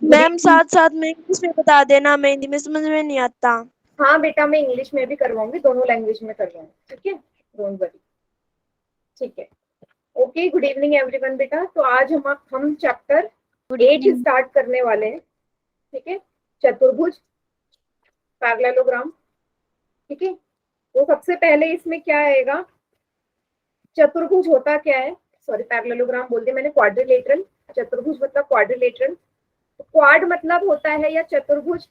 Ma'am साथ साथ में इंग्लिश में बता देना, मैं हिंदी में समझ में नहीं आता। हाँ बेटा, मैं इंग्लिश में भी करवाऊंगी, दोनों लैंग्वेज में करवाऊंगी, ठीक है, डोंट वरी। ठीक है, ओके, गुड इवनिंग एवरीवन बेटा। तो आज हम चैप्टर 8 स्टार्ट करने वाले हैं, ठीक है, चतुर्भुज, पैरेललोग्राम, ठीक है। तो सबसे पहले इसमें क्या आएगा, चतुर्भुज होता क्या है, सॉरी पैरेललोग्राम बोल दिया मैंने, क्वाड्रिलेटरल, चतुर्भुज मतलब क्वाड्रिलेटरल। तो क्वाड मतलब होता है या चतुर्भुज,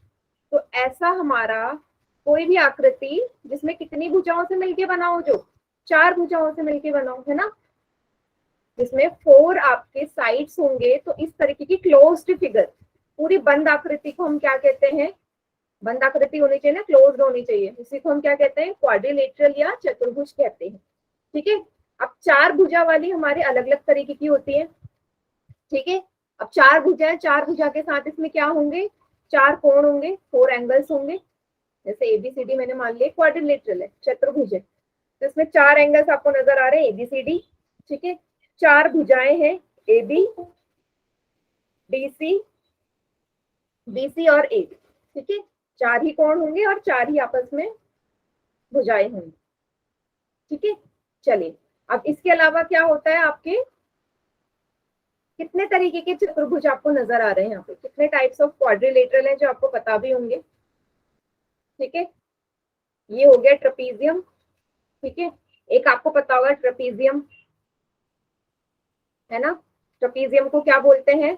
तो ऐसा हमारा कोई भी आकृति जिसमें कितनी भुजाओं से मिलके बना हो, जो 4 भुजाओं से मिलके बना हो, है ना, जिसमें 4 आपके साइड्स होंगे। तो इस तरीके की क्लोज्ड फिगर, पूरी बंद आकृति को हम क्या कहते हैं, बंद आकृति होनी चाहिए ना, क्लोज्ड होनी चाहिए, इसी को हम क्या कहते हैं, क्वाड्रिलेटरल या चतुर्भुज कहते हैं, ठीक है। अब 4 भुजा वाली हमारे अलग अलग तरीके की होती है, ठीक है। अब 4 भुजा है, 4 भुजा के साथ इसमें क्या होंगे, 4 कोण होंगे, 4 एंगल्स होंगे। जैसे एबीसीडी मैंने मान लिया क्वाड्रिलेटरल है, चतुर्भुज है, तो इसमें 4 एंगल्स आपको नजर आ रहे हैं, एबीसीडी, ठीक है। 4 भुजाएं हैं, एबी, डीसी, बीसी और एबी, ठीक है। 4 ही कोण होंगे और 4 ही आपस में भुजाएं होंगी, ठीक है। चलिए, अब इसके अलावा क्या होता है, आपके कितने तरीके के चतुर्भुज आपको नजर आ रहे हैं, यहाँ पे कितने टाइप्स ऑफ क्वाड्रिलेटरल हैं जो आपको पता भी होंगे, ठीक है। ये हो गया ट्रेपीजियम, ठीक है, एक आपको पता होगा ट्रेपीजियम, है ना। ट्रेपीजियम को क्या बोलते हैं,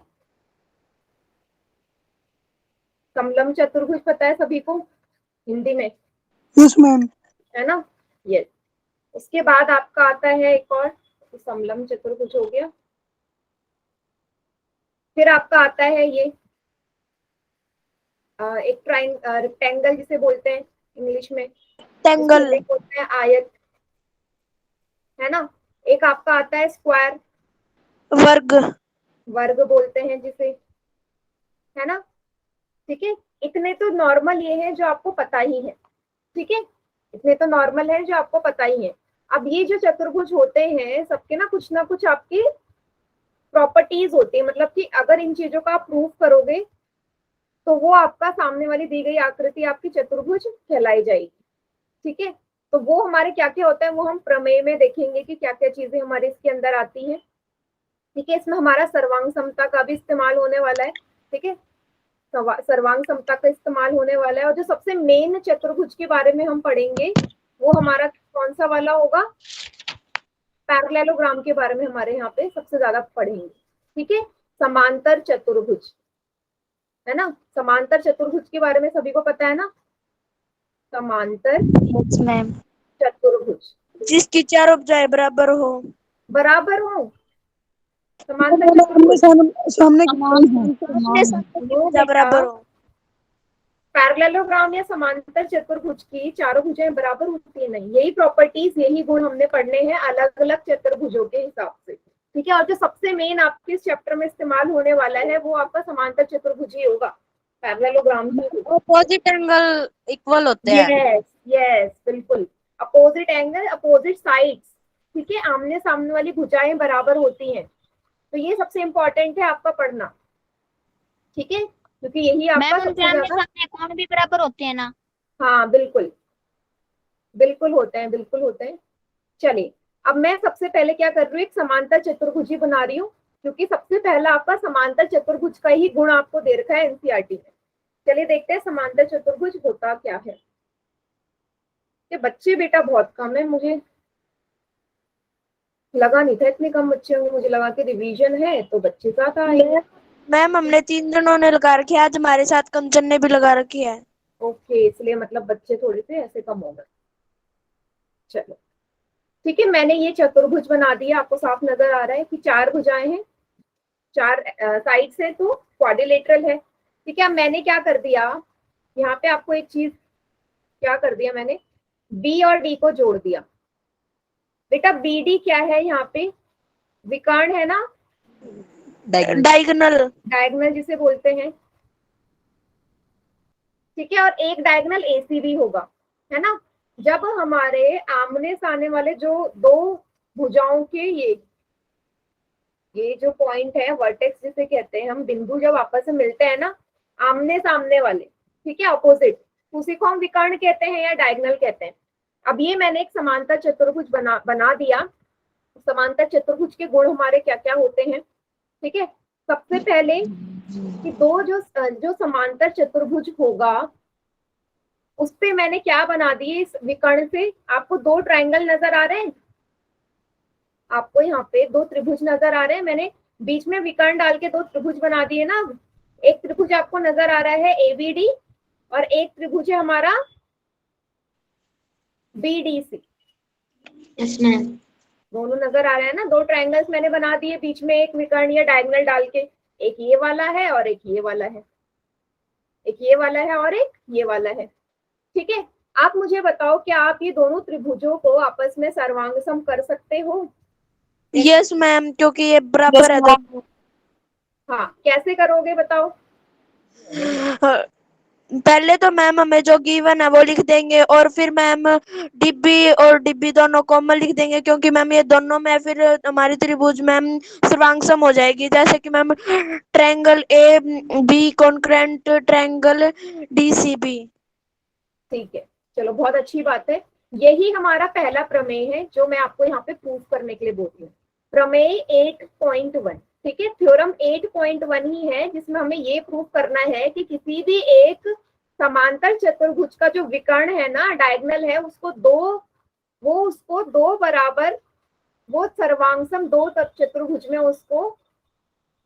समलम चतुर्भुज पता है सभी को हिंदी में, यस मैम। है ना, यस। उसके बाद आपका आता है एक और, समलम चतुर्भुज हो गया, फिर आपका आता है ये एक रेक्टेंगल जिसे बोलते हैं इंग्लिश में, टेंगल। जिसको बोलते हैं आयत, है ना। एक आपका आता है स्क्वायर, वर्ग। वर्ग बोलते हैं जिसे, है ना, ठीक है। इतने तो नॉर्मल ये है जो आपको पता ही है, ठीक है, इतने तो नॉर्मल है जो आपको पता ही है। अब ये जो चतुर्भुज होते हैं सबके ना कुछ आपकी प्रॉपर्टीज होती है, मतलब कि अगर इन चीजों का आप प्रूफ करोगे तो वो आपका सामने वाली दी गई आकृति आपकी चतुर्भुज कहलाई जाएगी, ठीक है। तो वो हमारे क्या क्या होता है वो हम प्रमेय में देखेंगे कि क्या क्या चीजें हमारे इसके अंदर आती हैं, ठीक है। इसमें हमारा सर्वांग समता का भी इस्तेमाल होने वाला है, ठीक है, सर्वांग समता का इस्तेमाल होने वाला है। और जो सबसे मेन चतुर्भुज के बारे में हम पढ़ेंगे वो हमारा कौन सा वाला होगा, पैरेललोग्राम के बारे में हमारे यहाँ पे सबसे ज्यादा पढ़ेंगे, ठीक है। समांतर चतुर्भुज, है ना, समांतर चतुर्भुज के बारे में सभी को पता है ना, समांतर यस मैम। चतुर्भुज, जिसकी चारों भुजाएं बराबर हो। बराबर हो, समांतर आमने चतुर्भुज, सामने आमने समान है। सामने की नो भुजा बेटा, बराबर हो। पैरेललोग्राम या समांतर चतुर्भुज की चारों भुजाएं बराबर होती है, नहीं, यही प्रॉपर्टीज यही गुण हमने पढ़ने हैं अलग अलग चतुर्भुजों के हिसाब से, ठीक है। और जो सबसे मेन आपके इस चैप्टर में इस्तेमाल होने वाला है वो आपका समांतर चतुर्भुज ही होगा, पैरेललोग्राम ही होगा। ऑपोजिट एंगल इक्वल होते हैं। यस यस बिल्कुल, अपोजिट एंगल, अपोजिट साइड्स, ठीक है, आमने सामने वाली भुजाएं बराबर होती हैं। तो ये सबसे इंपॉर्टेंट है आपका पढ़ना, ठीक है, क्योंकि यही आपका सबसे ज्यादा, कोण भी बराबर होते हैं ना। हाँ बिल्कुल, बिल्कुल होते हैं, बिल्कुल होते हैं। चलिए, अब मैं सबसे पहले क्या कर रही हूँ, एक समांतर चतुर्भुज ही बना रही हूँ, क्योंकि सबसे पहला आपका समांतर चतुर्भुज का ही गुण आपको दे रखा है एनसीईआरटी में। चलिए देखते हैं समांतर चतुर्भुज होता क्या है। ये बच्चे बेटा बहुत कम है, मुझे लगा नहीं था इतने कम बच्चे होंगे, मुझे लगा कि रिवीजन है तो बच्चे ज्यादा आएंगे। मैम हमने 3 जनों ने लगा रखी है, आज हमारे साथ कंचन ने भी लगा रखी है। ओके, इसलिए मतलब बच्चे थोड़े से ऐसे कम हो गए। चलो ठीक है, मैंने ये चतुर्भुज बना दिया, आपको साफ नजर आ रहा है कि 4 भुजाएं हैं, 4 साइड से, तो क्वाड्रिलेटरल है, ठीक है। अब मैंने क्या कर दिया, यहाँ पे आपको एक चीज क्या कर दिया मैंने, बी और डी को जोड़ दिया। बेटा बी डी क्या है, यहाँ पे विकर्ण है ना, डायगोनल। डायगोनल जिसे बोलते हैं, ठीक है। और एक डायगोनल एसी भी होगा, है ना। जब हमारे आमने सामने वाले जो दो भुजाओं के ये ये जो पॉइंट है वर्टेक्स जिसे कहते हैं हम, बिंदु जब आपस में मिलते हैं ना आमने सामने वाले, ठीक है, ऑपोजिट, उसी को हम विकर्ण कहते हैं या डायगोनल कहते हैं। अब ये मैंने एक समांतर चतुर्भुज बना दिया। समांतर चतुर्भुज के गुण हमारे क्या क्या होते हैं, ठीक है। सबसे पहले कि जो समांतर चतुर्भुज होगा उस पे मैंने क्या बना दिए इस विकर्ण से, आपको दो ट्रायंगल नजर आ रहे हैं, आपको यहाँ पे दो त्रिभुज नजर आ रहे हैं, मैंने बीच में विकर्ण डाल के दो त्रिभुज बना दिए ना। एक त्रिभुज आपको नजर आ रहा है एबीडी और एक त्रिभुज है हमारा बीडीसी। Yes ma'am. दोनों नजर आ रहे हैं ना, दो ट्रायंगल्स मैंने बना दिए, बीच में एक विकर्ण या डायगोनल डाल के, एक ये वाला है और एक ये वाला है, एक ये वाला है और एक ये वाला है, ठीक है। आप मुझे बताओ क्या आप ये दोनों त्रिभुजों को आपस में सर्वांगसम कर सकते हो? यस मैम, क्योंकि ये बराबर है दोनों। हाँ, कैसे करोगे बताओ? पहले तो मैम हमें जो गिवन है वो लिख देंगे और फिर मैम डिब्बी और डिब्बी दोनों कॉमन लिख देंगे, क्योंकि मैम ये दोनों में फिर हमारी त्रिभुज मैम सर्वांगसम हो जाएगी। जैसे कि ma'am triangle A B concurrent triangle DCB। ठीक है, चलो बहुत अच्छी बात है। यही हमारा पहला प्रमेय है जो मैं आपको यहाँ पे प्रूव करने के लिए बोलती हूँ, प्रमेय 8.1, ठीक है। थ्योरम 8.1 ही है जिसमें हमें ये प्रूव करना है कि किसी भी एक समांतर चतुर्भुज का जो विकर्ण है ना, डायगोनल है, उसको दो बराबर, वो सर्वांगसम दो चतुर्भुज में उसको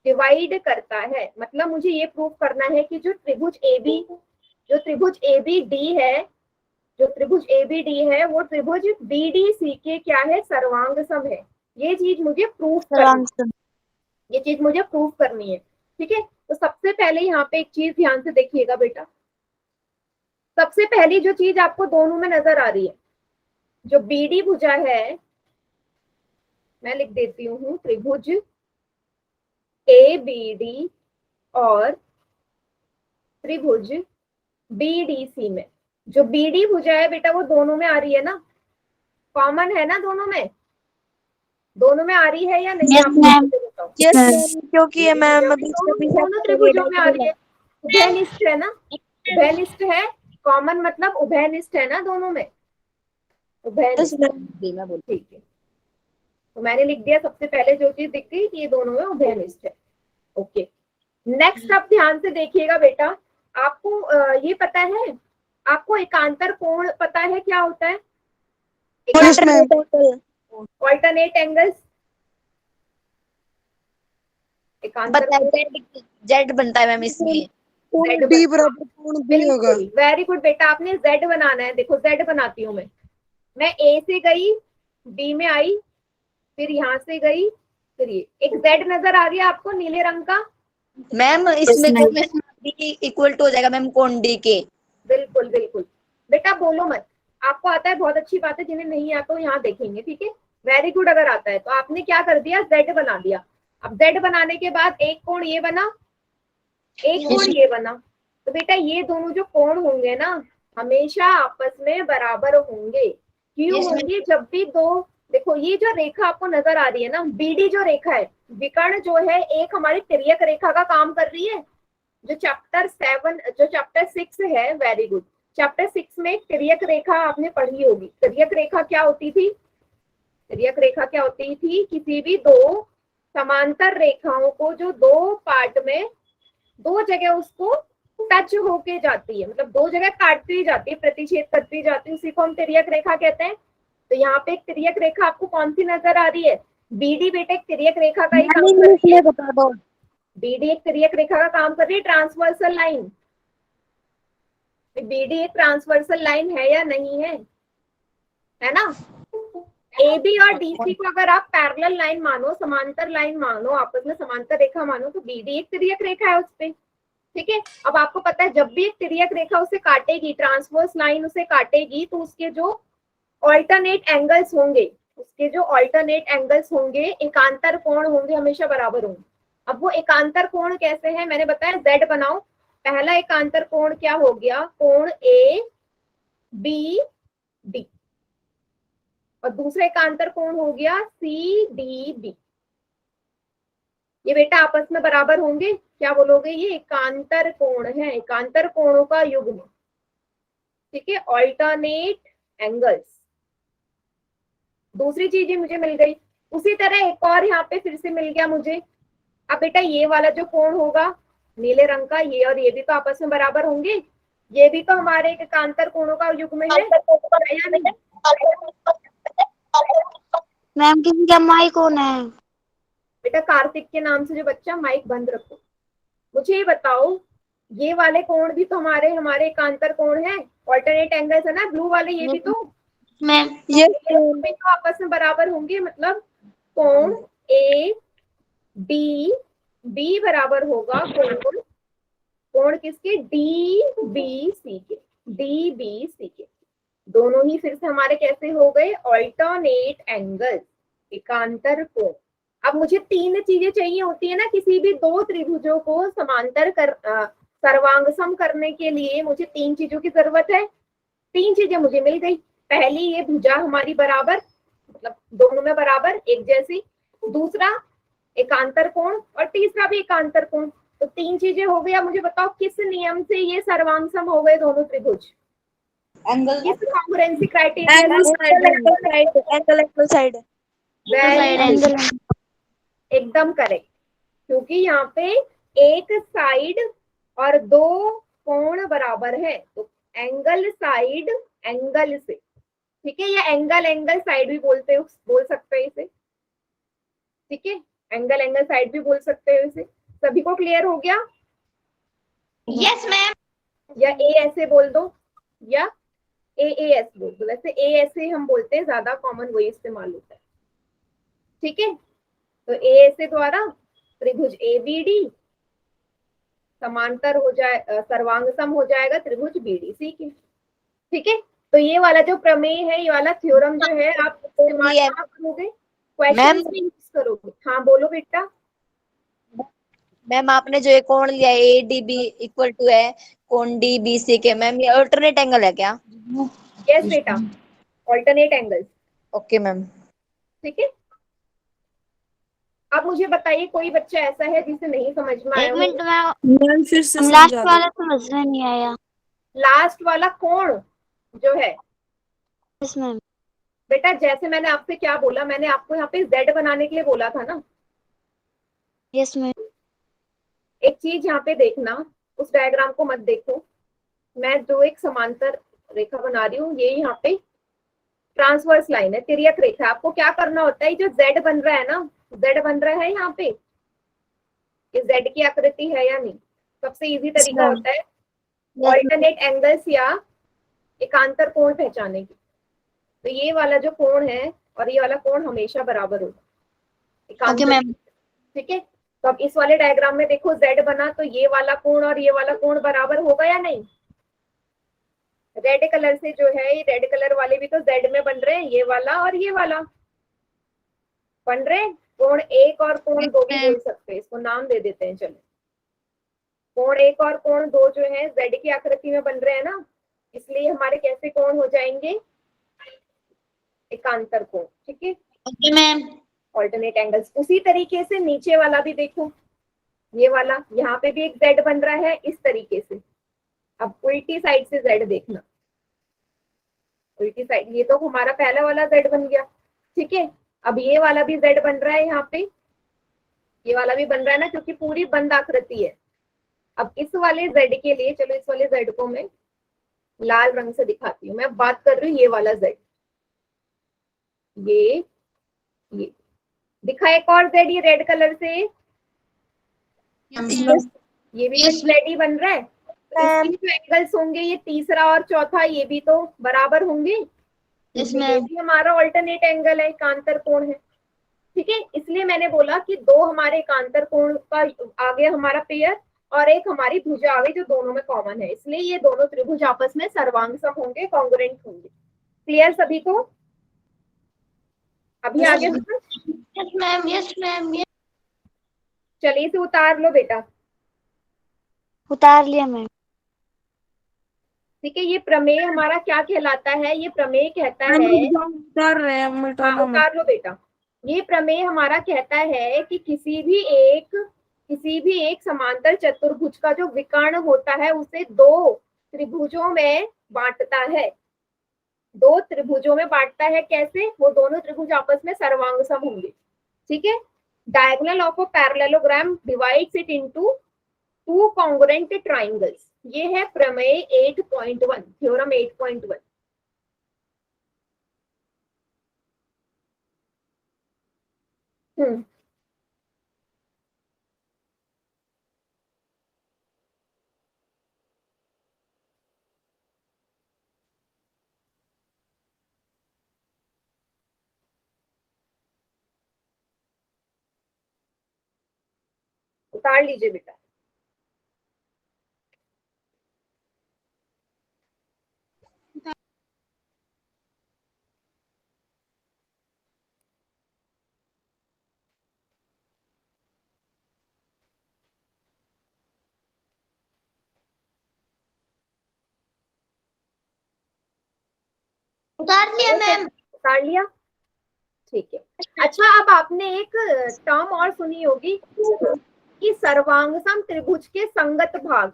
डिवाइड करता है। मतलब मुझे ये प्रूव करना है कि जो त्रिभुज ABD है, जो त्रिभुज ABD है वो त्रिभुज BDC के क्या है, सर्वांगसम है। ये चीज मुझे प्रूव करनी है, ठीक है। तो सबसे पहले यहाँ पे एक चीज ध्यान से देखिएगा बेटा, सबसे पहली जो चीज आपको दोनों में नजर आ रही है, जो BD भुजा है, मैं लिख देती हूँ त्रिभुज ABD और त्रिभुज BDC में जो BD भुजा है बेटा वो दोनों में आ रही है ना, कॉमन है ना, दोनों में आ रही है या नहीं? Yes, आप ma'am. मुझे बताओ। यस मैम, क्योंकि ये मैम दोनों त्रिभुजों में आ रही है, उभयनिष्ठ है ना, उभयनिष्ठ है, कॉमन मतलब उभयनिष्ठ है ना दोनों में, उभयनिष्ठ, ठीक है। तो मैंने लिख दिया सबसे पहले जो चीज दिख गई कि ये दोनों में उभयनिष्ठ है, ओके। नेक्स्ट आप ध्यान से देखिएगा बेटा, आपको ये पता है, आपको एकांतर कोण पता है क्या होता है? Yes ma'am. ऑल्टरनेट एंगल्स, एकांतर जेड बनता है मैम इसलिए। Z डी बराबर कोण बी होगा। बिल्कुल, वेरी गुड बेटा, आपने Z बनाना है। देखो Z बनाती हूँ मैं A से गई, B में आई, फिर यहाँ से गई, फिर ये एक Z नजर आ रही है आपको नीले रंग का? मैम इसमें इक्वल टू हो जाएगा मैम कोण डी के। बिल्कुल बिल्कुल बेटा, बोलो मत, आपको आता है, बहुत अच्छी बात है। जिन्हें नहीं आता हो यहाँ देखेंगे, ठीक है, वेरी गुड। अगर आता है तो आपने क्या कर दिया, Z बना दिया। अब Z बनाने के बाद एक कोण ये बना, एक कोण ये बना, तो बेटा ये दोनों जो कोण होंगे ना हमेशा आपस में बराबर होंगे। क्यों होंगे? जब भी दो, देखो ये जो रेखा आपको नजर आ रही है ना, BD जो रेखा है, विकर्ण जो है, एक हमारी तिर्यक रेखा का काम कर रही है। जो चैप्टर 6 है, वेरी गुड, चैप्टर 6 में तिर्यक रेखा आपने पढ़ी होगी। तिर्यक रेखा क्या होती थी? तिर्यक रेखा क्या होती थी? किसी भी दो समांतर रेखाओं को जो दो पार्ट में दो जगह उसको टच होके जाती है, मतलब दो जगह काटती जाती है, प्रतिच्छेद करती जाती है, उसी को हम तिर्यक रेखा कहते हैं। तो यहाँ पे एक तिर्यक रेखा आपको कौन सी नजर आ रही है? BD बेटा एक तिर्यक रेखा का ही काम कर रही है। बता दो। BD एक तिर्यक रेखा का काम कर रही है, ट्रांसवर्सल लाइन। BD एक ट्रांसवर्सल लाइन है या नहीं है? है ना? AB और DC को अगर आप पैरेलल लाइन मानो, समांतर लाइन मानो, आपस में समांतर रेखा मानो, तो BD एक तिर्यक रेखा है उसपे, ठीक है। अब आपको पता है जब भी एक तिर्यक रेखा उसे काटेगी, ट्रांसवर्स लाइन उसे काटेगी, तो उसके जो ऑल्टरनेट एंगल्स होंगे, एकांतर कोण होंगे, हमेशा बराबर होंगे। अब वो एकांतर कोण कैसे हैं? मैंने बताया Z बनाओ। पहला एकांतर कोण क्या हो गया? कोण ABD, और दूसरा एकांतर कोण हो गया CDB। ये बेटा आपस में बराबर होंगे, क्या बोलोगे, ये एकांतर कोण है, एकांतर कोणों का युग्म, ठीक है, ऑल्टरनेट एंगल्स। दूसरी चीज ये मुझे मिल गई। उसी तरह एक और यहाँ पे फिर से मिल गया मुझे। अब बेटा ये वाला जो कोण होगा नीले रंग का, ये और ये भी तो आपस में बराबर होंगे, ये भी तो हमारे एक एकांतर कोणों का युग्म है या नहीं? मैम किसी का माइक कौन है? बेटा कार्तिक के नाम से जो बच्चा, माइक बंद रखो। मुझे ये बताओ, ये वाले कोण भी तो हमारे एकांतर कोण है, ऑल्टरनेट एंगल्स है ना, ब्लू वाले, ये भी तो मैम ये भी तो आपस में बराबर होंगे, मतलब कोण ए डी बी बराबर होगा कोण किसके, डी बी सी के, डी बी सी के। दोनों ही फिर से हमारे कैसे हो गए, ऑल्टरनेट एंगल, एकांतर कोण। अब मुझे तीन चीजें चाहिए होती है ना, किसी भी दो त्रिभुजों को समांतर कर सर्वांगसम करने के लिए मुझे तीन चीजों की जरूरत है। तीन चीजें मुझे मिल गई। पहली, ये भुजा हमारी बराबर, मतलब दोनों में बराबर एक जैसी, दूसरा एकांतर कोण, और तीसरा भी एकांतर कोण। तो तीन चीजें हो गई। अब मुझे बताओ किस नियम से ये सर्वांगसम हो गए दोनों त्रिभुज, एंगल किस congruency criteria angle side. Angle एकदम करेक्ट, क्योंकि यहाँ पे एक साइड और दो कोण बराबर है, तो एंगल साइड एंगल से, ठीक है, या एंगल साइड भी बोल सकते हैं इसे, ठीक है, एंगल साइड भी बोल सकते हो इसे। सभी को क्लियर हो गया? Yes ma'am. या ए ऐसे बोल दो, या ए एस बोल दो, वैसे ए ऐसे हम बोलते हैं, ज्यादा कॉमन वही इस्तेमाल होता है, ठीक है। तो ए ऐसे द्वारा त्रिभुज ए बी डी समांतर हो जाए, सर्वांगसम हो जाएगा त्रिभुज बी डी सी के, ठीक है। तो ये वाला जो प्रमेय है, ये वाला थ्योरम जो है, आप इस्तेमाल कहाँ करोगे, क्वेश्चन में यूज करोगे। हाँ बोलो बेटा। मैम आपने जो ये कोण लिया A D B equal to है कोण डी बी सी के, मैम ये अल्टरनेट एंगल है क्या? यस बेटा, ऑल्टरनेट एंगल्स, ओके मैम। ठीक है। अब मुझे बताइए, कोई बच्चा ऐसा है जिसे नहीं समझ में आया एक हो? मिनट मैम फिर से मैम, लास्ट समझा दो। वाला समझ में नहीं आया। लास्ट वाला कोण जो है यस मैम। बेटा, जैसे मैंने आपसे क्या बोला, मैंने आपको यहाँ पे z बनाने के लिए बोला था ना। Yes ma'am. एक चीज यहाँ पे देखना, उस डायग्राम को मत देखो, मैं जो एक समांतर रेखा बना रही हूँ, ये यहाँ पे ट्रांसवर्स लाइन है, तिर्यक रेखा। आपको क्या करना होता है, जो z बन रहा है ना, z बन रहा है यहाँ पे, ये z की आकृति है या नहीं, सबसे इजी तरीका होता है ऑल्टरनेट एंगल्स या एकांतर कोण पहचाने की। तो ये वाला जो कोण है और ये वाला कोण हमेशा बराबर होगा, ओके मैम। ठीक है। तो अब इस वाले डायग्राम में देखो z बना, तो ये वाला कोण और ये वाला कोण बराबर होगा या नहीं? रेड कलर से जो है, ये रेड कलर वाले भी तो z में बन रहे हैं, ये वाला और ये वाला बन रहे हैं। कोण एक और कोण दो भी बोल सकते हैं, इसको नाम दे देते हैं, चलो। कोण एक और कोण दो जो है z की आकृति में बन रहे हैं ना, इसलिए हमारे कैसे कोण हो जाएंगे, एकांतर कोण, ठीक है। Okay ma'am. Alternate angles. उसी तरीके से नीचे वाला भी देखो, ये वाला, यहाँ पे भी एक z बन रहा है इस तरीके से। अब उल्टी साइड से z देखना, उल्टी साइड, ये तो हमारा पहला वाला z बन गया, ठीक है। अब ये वाला भी z बन रहा है यहाँ पे, ये वाला भी बन रहा है ना, क्योंकि पूरी बंद आकृति है। अब इस वाले z के लिए, चलो इस वाले z को मैं लाल रंग से दिखाती हूँ। मैं बात कर रही हूँ ये वाला z, ये दिखा एक और z, ये रेड कलर से, ये भी Yes, z ही बन रहा है। तो इसके जो एंगल्स होंगे, ये तीसरा और चौथा, ये भी तो बराबर होंगे। Yes, ये ma'am. भी हमारा ऑल्टरनेट एंगल है, एकांतर कोण है, ठीक है। इसलिए मैंने बोला कि दो हमारे एकांतर कोण का आ गया हमारा पेयर, और एक हमारी भुजा आ गई जो दोनों में कॉमन है, इसलिए ये दोनों त्रिभुज आपस में सर्वांगसम होंगे, कॉन्ग्रुएंट होंगे। क्लियर सभी को? अभी Yes, आगे यस मैम। Yes ma'am. चलिए इसे उतार लो बेटा, उतार लिया मैम। ठीक है। ये प्रमेय हमारा क्या कहलाता है, ये प्रमेय कहता मैम है, रुक जाओ, उतार रहे हैं, हाँ मिटाना मत। उतार लो बेटा, ये प्रमेय हमारा कहता है कि किसी भी एक समांतर चतुर्भुज का जो विकर्ण होता है उसे दो त्रिभुजों में बांटता है। दो त्रिभुजों में बांटता है कैसे? वो दोनों त्रिभुज आपस में सर्वांगसम होंगे। ठीक है, diagonal of a parallelogram divides it into two congruent triangles. ये है प्रमेय 8.1, थ्योरम 8.1। उतार लीजिए बेटा। उतार लिया मैम। उतार लिया, ठीक है। अच्छा, अब आपने एक टर्म और सुनी होगी कि सर्वांगसम त्रिभुज के संगत भाग,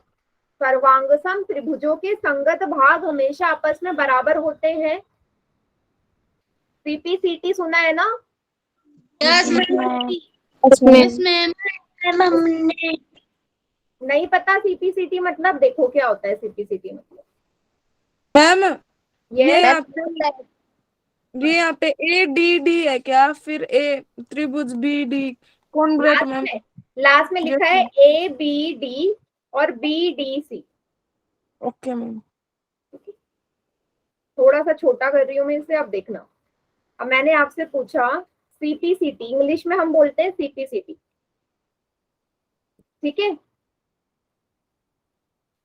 सर्वांगसम त्रिभुजों के संगत भाग हमेशा आपस में बराबर होते हैं। सीपीसीटी सुना है ना? Yes ma'am. मैम हमने नहीं पता सीपीसीटी मतलब? देखो क्या होता है सीपीसीटी मतलब। मैम ये ये यहाँ पे ए डी डी है क्या? फिर ए त्रिभुज बी डी कौन ब्रेट मैम? लास्ट में लिखा है Yes, ए बी डी और B D C. Okay ma'am. थोड़ा सा छोटा कर रही हूँ मैं इसे, अब देखना। अब मैंने आपसे पूछा सीपीसीटी, इंग्लिश में हम बोलते हैं सीपीसीटी, ठीक है,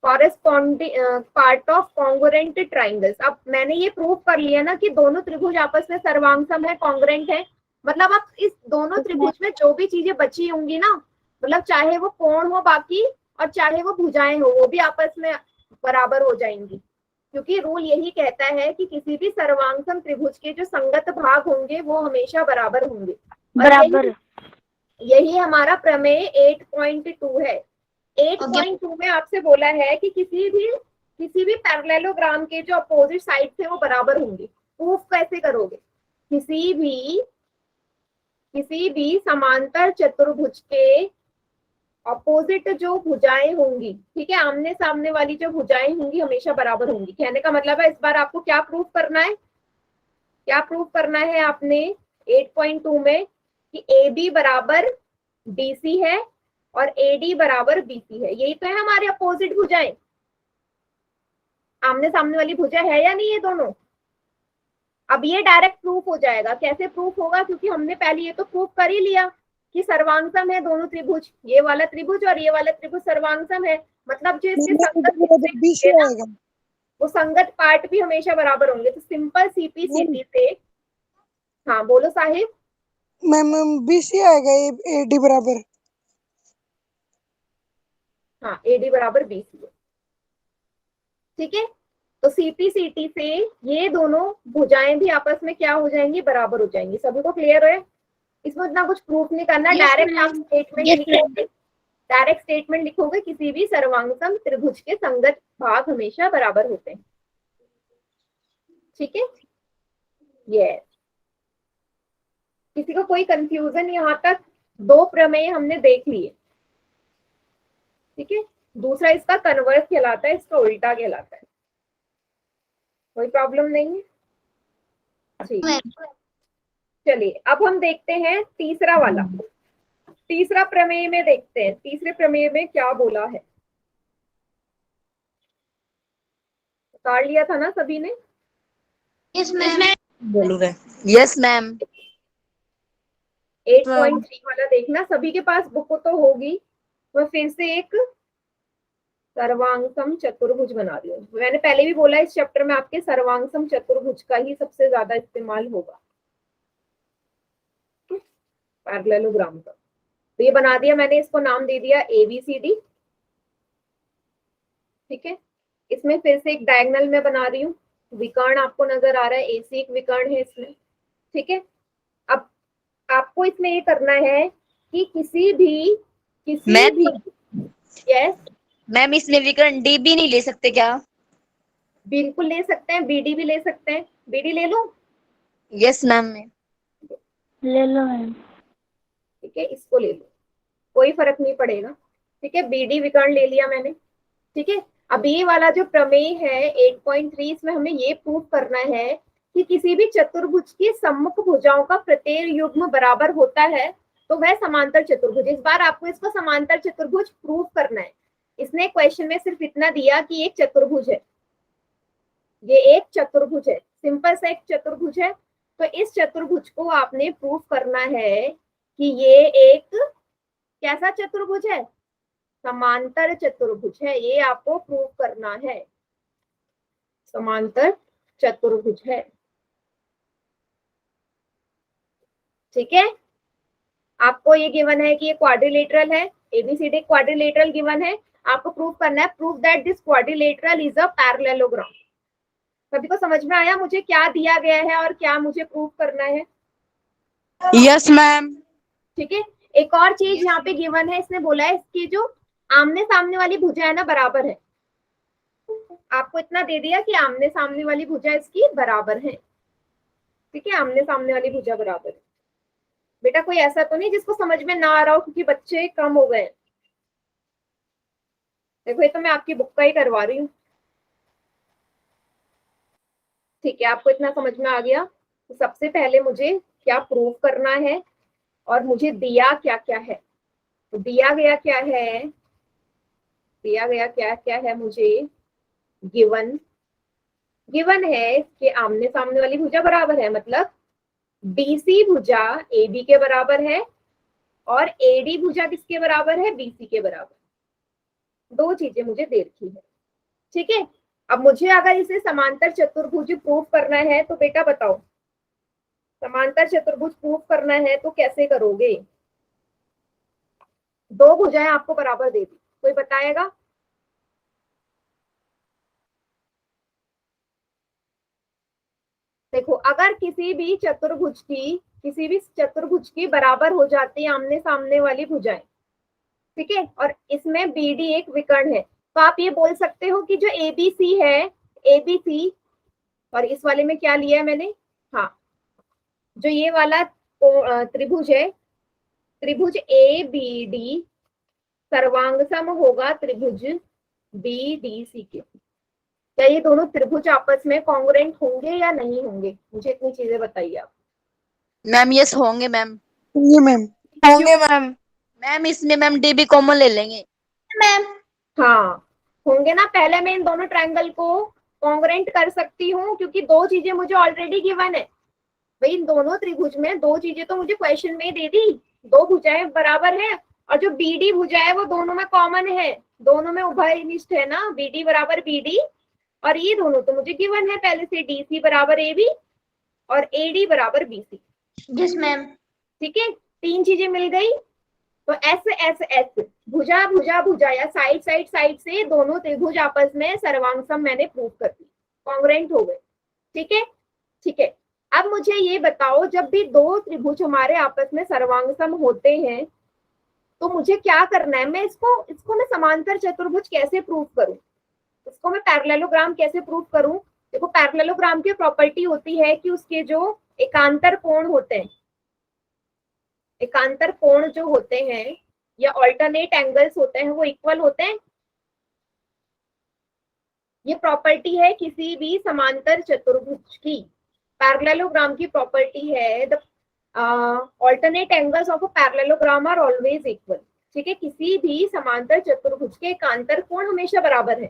corresponding part of congruent triangles. अब मैंने ये प्रूव कर लिया ना कि दोनों त्रिभुज आपस में सर्वांगसम है, कॉन्ग्रुएंट है। मतलब अब इस दोनों त्रिभुज में जो भी चीजें बची होंगी ना, मतलब चाहे वो कोण हो बाकी और चाहे वो भुजाएं हो, वो भी आपस में बराबर हो जाएंगी, क्योंकि रूल यही कहता है कि किसी भी सर्वांगसम त्रिभुज के जो संगत भाग होंगे वो हमेशा बराबर होंगे। बराबर। यही हमारा प्रमेय 8.2 है। 8.2 में आपसे बोला है कि किसी भी पैरेललोग्राम के जो अपोजिट साइड थे वो बराबर होंगे। प्रूफ कैसे करोगे? किसी भी समांतर चतुर्भुज के अपोजिट जो भुजाएं होंगी, ठीक है, आमने सामने वाली जो भुजाएं होंगी हमेशा बराबर होंगी। कहने का मतलब है इस बार आपको क्या प्रूफ करना है? क्या प्रूफ करना है आपने 8.2 में? कि ए बी बराबर बीसी है और एडी बराबर बीसी है। यही तो है हमारे अपोजिट भुजाएं, आमने सामने वाली भुजा है या नहीं ये दोनों? अब ये डायरेक्ट प्रूफ हो जाएगा। कैसे प्रूफ होगा? क्योंकि हमने पहले ये तो प्रूफ कर ही लिया कि सर्वांगसम है दोनों त्रिभुज, ये वाला त्रिभुज और ये वाला त्रिभुज सर्वांगसम है। मतलब जो इसके संगत बी से ना, आएगा वो संगत पार्ट भी हमेशा बराबर होंगे। तो सिंपल सीपीसीटी से, हाँ बोलो साहिब। मैम। बी से आएगा ए डी बराबर। हाँ, एडी बराबर बीसी है, ठीक है। तो सीपीसीटी से ये दोनों भुजाएं भी आपस में क्या हो जाएंगी? बराबर हो जाएंगी। सभी को क्लियर है? इसमें इतना कुछ प्रूफ नहीं करना, डायरेक्ट आप स्टेटमेंट लिखोगे, डायरेक्ट स्टेटमेंट लिखोगे किसी भी सर्वांगसम त्रिभुज के संगत भाग हमेशा बराबर होते हैं, ठीक है। यस, किसी को कोई कंफ्यूजन? यहाँ तक दो प्रमेय हमने देख लिए, ठीक है। दूसरा इसका कन्वर्स कहलाता है, इसका उल्टा कहलाता है। कोई प्रॉब्लम नहीं है? ठीक है, चलिए अब हम देखते हैं तीसरा वाला। तीसरा प्रमेय में देखते हैं, तीसरे प्रमेय में क्या बोला है। उतार लिया था ना सभी ने? Yes ma'am. बोलू रहे यस मैम। 8.3 वाला देखना, सभी के पास बुक तो होगी। मैं फिर से एक सर्वांगसम चतुर्भुज बना रही हूँ। मैंने पहले भी बोला इस चैप्टर में आपके सर्वांगसम चतुर्भुज का ही सबसे ज्यादा इस्तेमाल होगा, पैरेललोग्राम का। तो ये बना दिया मैंने, इसको नाम दे दिया ABCD, ठीक है। इसमें फिर से एक डायगोनल में बना रही हूँ। विकर्ण आपको नजर आ रहा है, AC एक विकर्ण है इसमें, ठीक है। अब आप आपको इसमें ये करना है कि किसी भी यस मैम इसमें विकर्ण डी भी नहीं ले सकते क्या? बिल्कुल ले सकते हैं, बीडी भी ले सकते हैं। बीडी ले लो, यस मैम। ले लो मैम। ठीक है, इसको ले लो, कोई फर्क नहीं पड़ेगा। ठीक है, बीडी विकर्ण ले लिया मैंने। ठीक है, अब ये वाला जो प्रमेय है 8.3, इसमें हमें ये प्रूव करना है कि किसी भी चतुर्भुज की सम्मुख भुजाओं का प्रत्येक युग्म बराबर होता है तो वह समांतर चतुर्भुज। इस बार आपको इसको समांतर चतुर्भुज प्रूव करना है। इसने क्वेश्चन में सिर्फ इतना दिया कि एक चतुर्भुज है, ये एक चतुर्भुज है, सिंपल सा एक चतुर्भुज है। तो इस चतुर्भुज को आपने प्रूव करना है कि ये एक कैसा चतुर्भुज है, समांतर चतुर्भुज है। ये आपको प्रूव करना है, समांतर चतुर्भुज है। ठीक है, आपको ये गिवन है कि ये क्वाड्रिलेटरल है, एबीसीडी क्वाड्रिलेटरल गिवन है। आपको प्रूव करना है, prove that this quadrilateral is a parallelogram. सभी को समझ में आया मुझे क्या दिया गया है और क्या मुझे प्रूव करना है? Yes ma'am. ठीक है, एक और चीज यहाँ पे गिवन है, इसने बोला है इसकी जो आमने सामने वाली भुजा है ना बराबर है। आपको इतना दे दिया कि आमने सामने वाली भुजा इसकी बराबर है। ठीक है, आमने सामने वाली भुजा बराबर है। बेटा कोई ऐसा तो नहीं जिसको समझ में ना आ रहा हो, क्योंकि बच्चे कम हो गए। देखो ये तो मैं आपकी बुक का ही करवा रही हूँ। ठीक है, आपको इतना समझ में आ गया। तो सबसे पहले मुझे क्या प्रूव करना है और मुझे दिया क्या क्या है। तो दिया गया क्या है, दिया गया क्या क्या है मुझे, गिवन है कि आमने सामने वाली भुजा बराबर है, मतलब बीसी भुजा एबी के बराबर है और एडी भुजा किसके बराबर है, बीसी के बराबर। दो चीजें मुझे दे रखी है। ठीक है, अब मुझे अगर इसे समांतर चतुर्भुज प्रूव करना है तो बेटा बताओ, समांतर चतुर्भुज प्रूव करना है तो कैसे करोगे? दो भुजाएं आपको बराबर दे दी, कोई बताएगा? देखो, अगर किसी भी चतुर्भुज की बराबर हो जाती है आमने सामने वाली भुजाएं, ठीक है, और इसमें बीडी एक विकर्ण है, तो आप ये बोल सकते हो कि जो एबीसी है, एबीसी, और इस वाले में क्या लिया है मैंने, हाँ, जो ये वाला त्रिभुज है, त्रिभुज ए बी डी सर्वांग सम होगा त्रिभुज बी डी सी के। क्या ये दोनों त्रिभुज आपस में कॉन्ग्रुएंट होंगे या नहीं होंगे? मुझे इतनी चीजें बताइए आप। मैम यस होंगे मैम। होंगे मैम। मैम इसमें मैम डी भी कॉमन ले लेंगे मैम। हाँ होंगे ना, पहले मैं इन दोनों ट्रायंगल को कॉन्ग्रुएंट कर सकती हूँ क्योंकि दो चीजें मुझे ऑलरेडी गिवन है। भाई इन दोनों त्रिभुज में दो चीजें तो मुझे क्वेश्चन में दे दी, दो भुजाएं बराबर है और जो बीडी भुजा है वो दोनों में कॉमन है, दोनों में उभयनिष्ठ है ना, बीडी बराबर बीडी, और ये दोनों तो मुझे गिवन है पहले से, डीसी बराबर एबी और एडी बराबर बीसी। Yes ma'am. ठीक है, तीन चीजें मिल गई। तो एस एस एस भुजा भुजा भुजा या साइड साइड साइड से दोनों त्रिभुज आपस में सर्वांगसम मैंने प्रूव कर दी, कॉन्ग्रुएंट हो गए। ठीक है, ठीक है, अब मुझे ये बताओ, जब भी दो त्रिभुज हमारे आपस में सर्वांगसम होते हैं तो मुझे क्या करना है? मैं इसको मैं समांतर चतुर्भुज कैसे प्रूव करूं, इसको मैं पैरेललोग्राम कैसे प्रूव करूं? देखो, पैरेललोग्राम की प्रॉपर्टी होती है कि उसके जो एकांतर कोण होते हैं, एकांतर कोण जो होते हैं या ऑल्टरनेट एंगल्स होते हैं वो इक्वल होते हैं। ये प्रॉपर्टी है किसी भी समांतर चतुर्भुज की, पैरेललोग्राम की प्रॉपर्टी है, the alternate angles of a parallelogram are always equal. ठीक है, किसी भी समांतर चतुर्भुज के एकांतर कोण हमेशा बराबर है।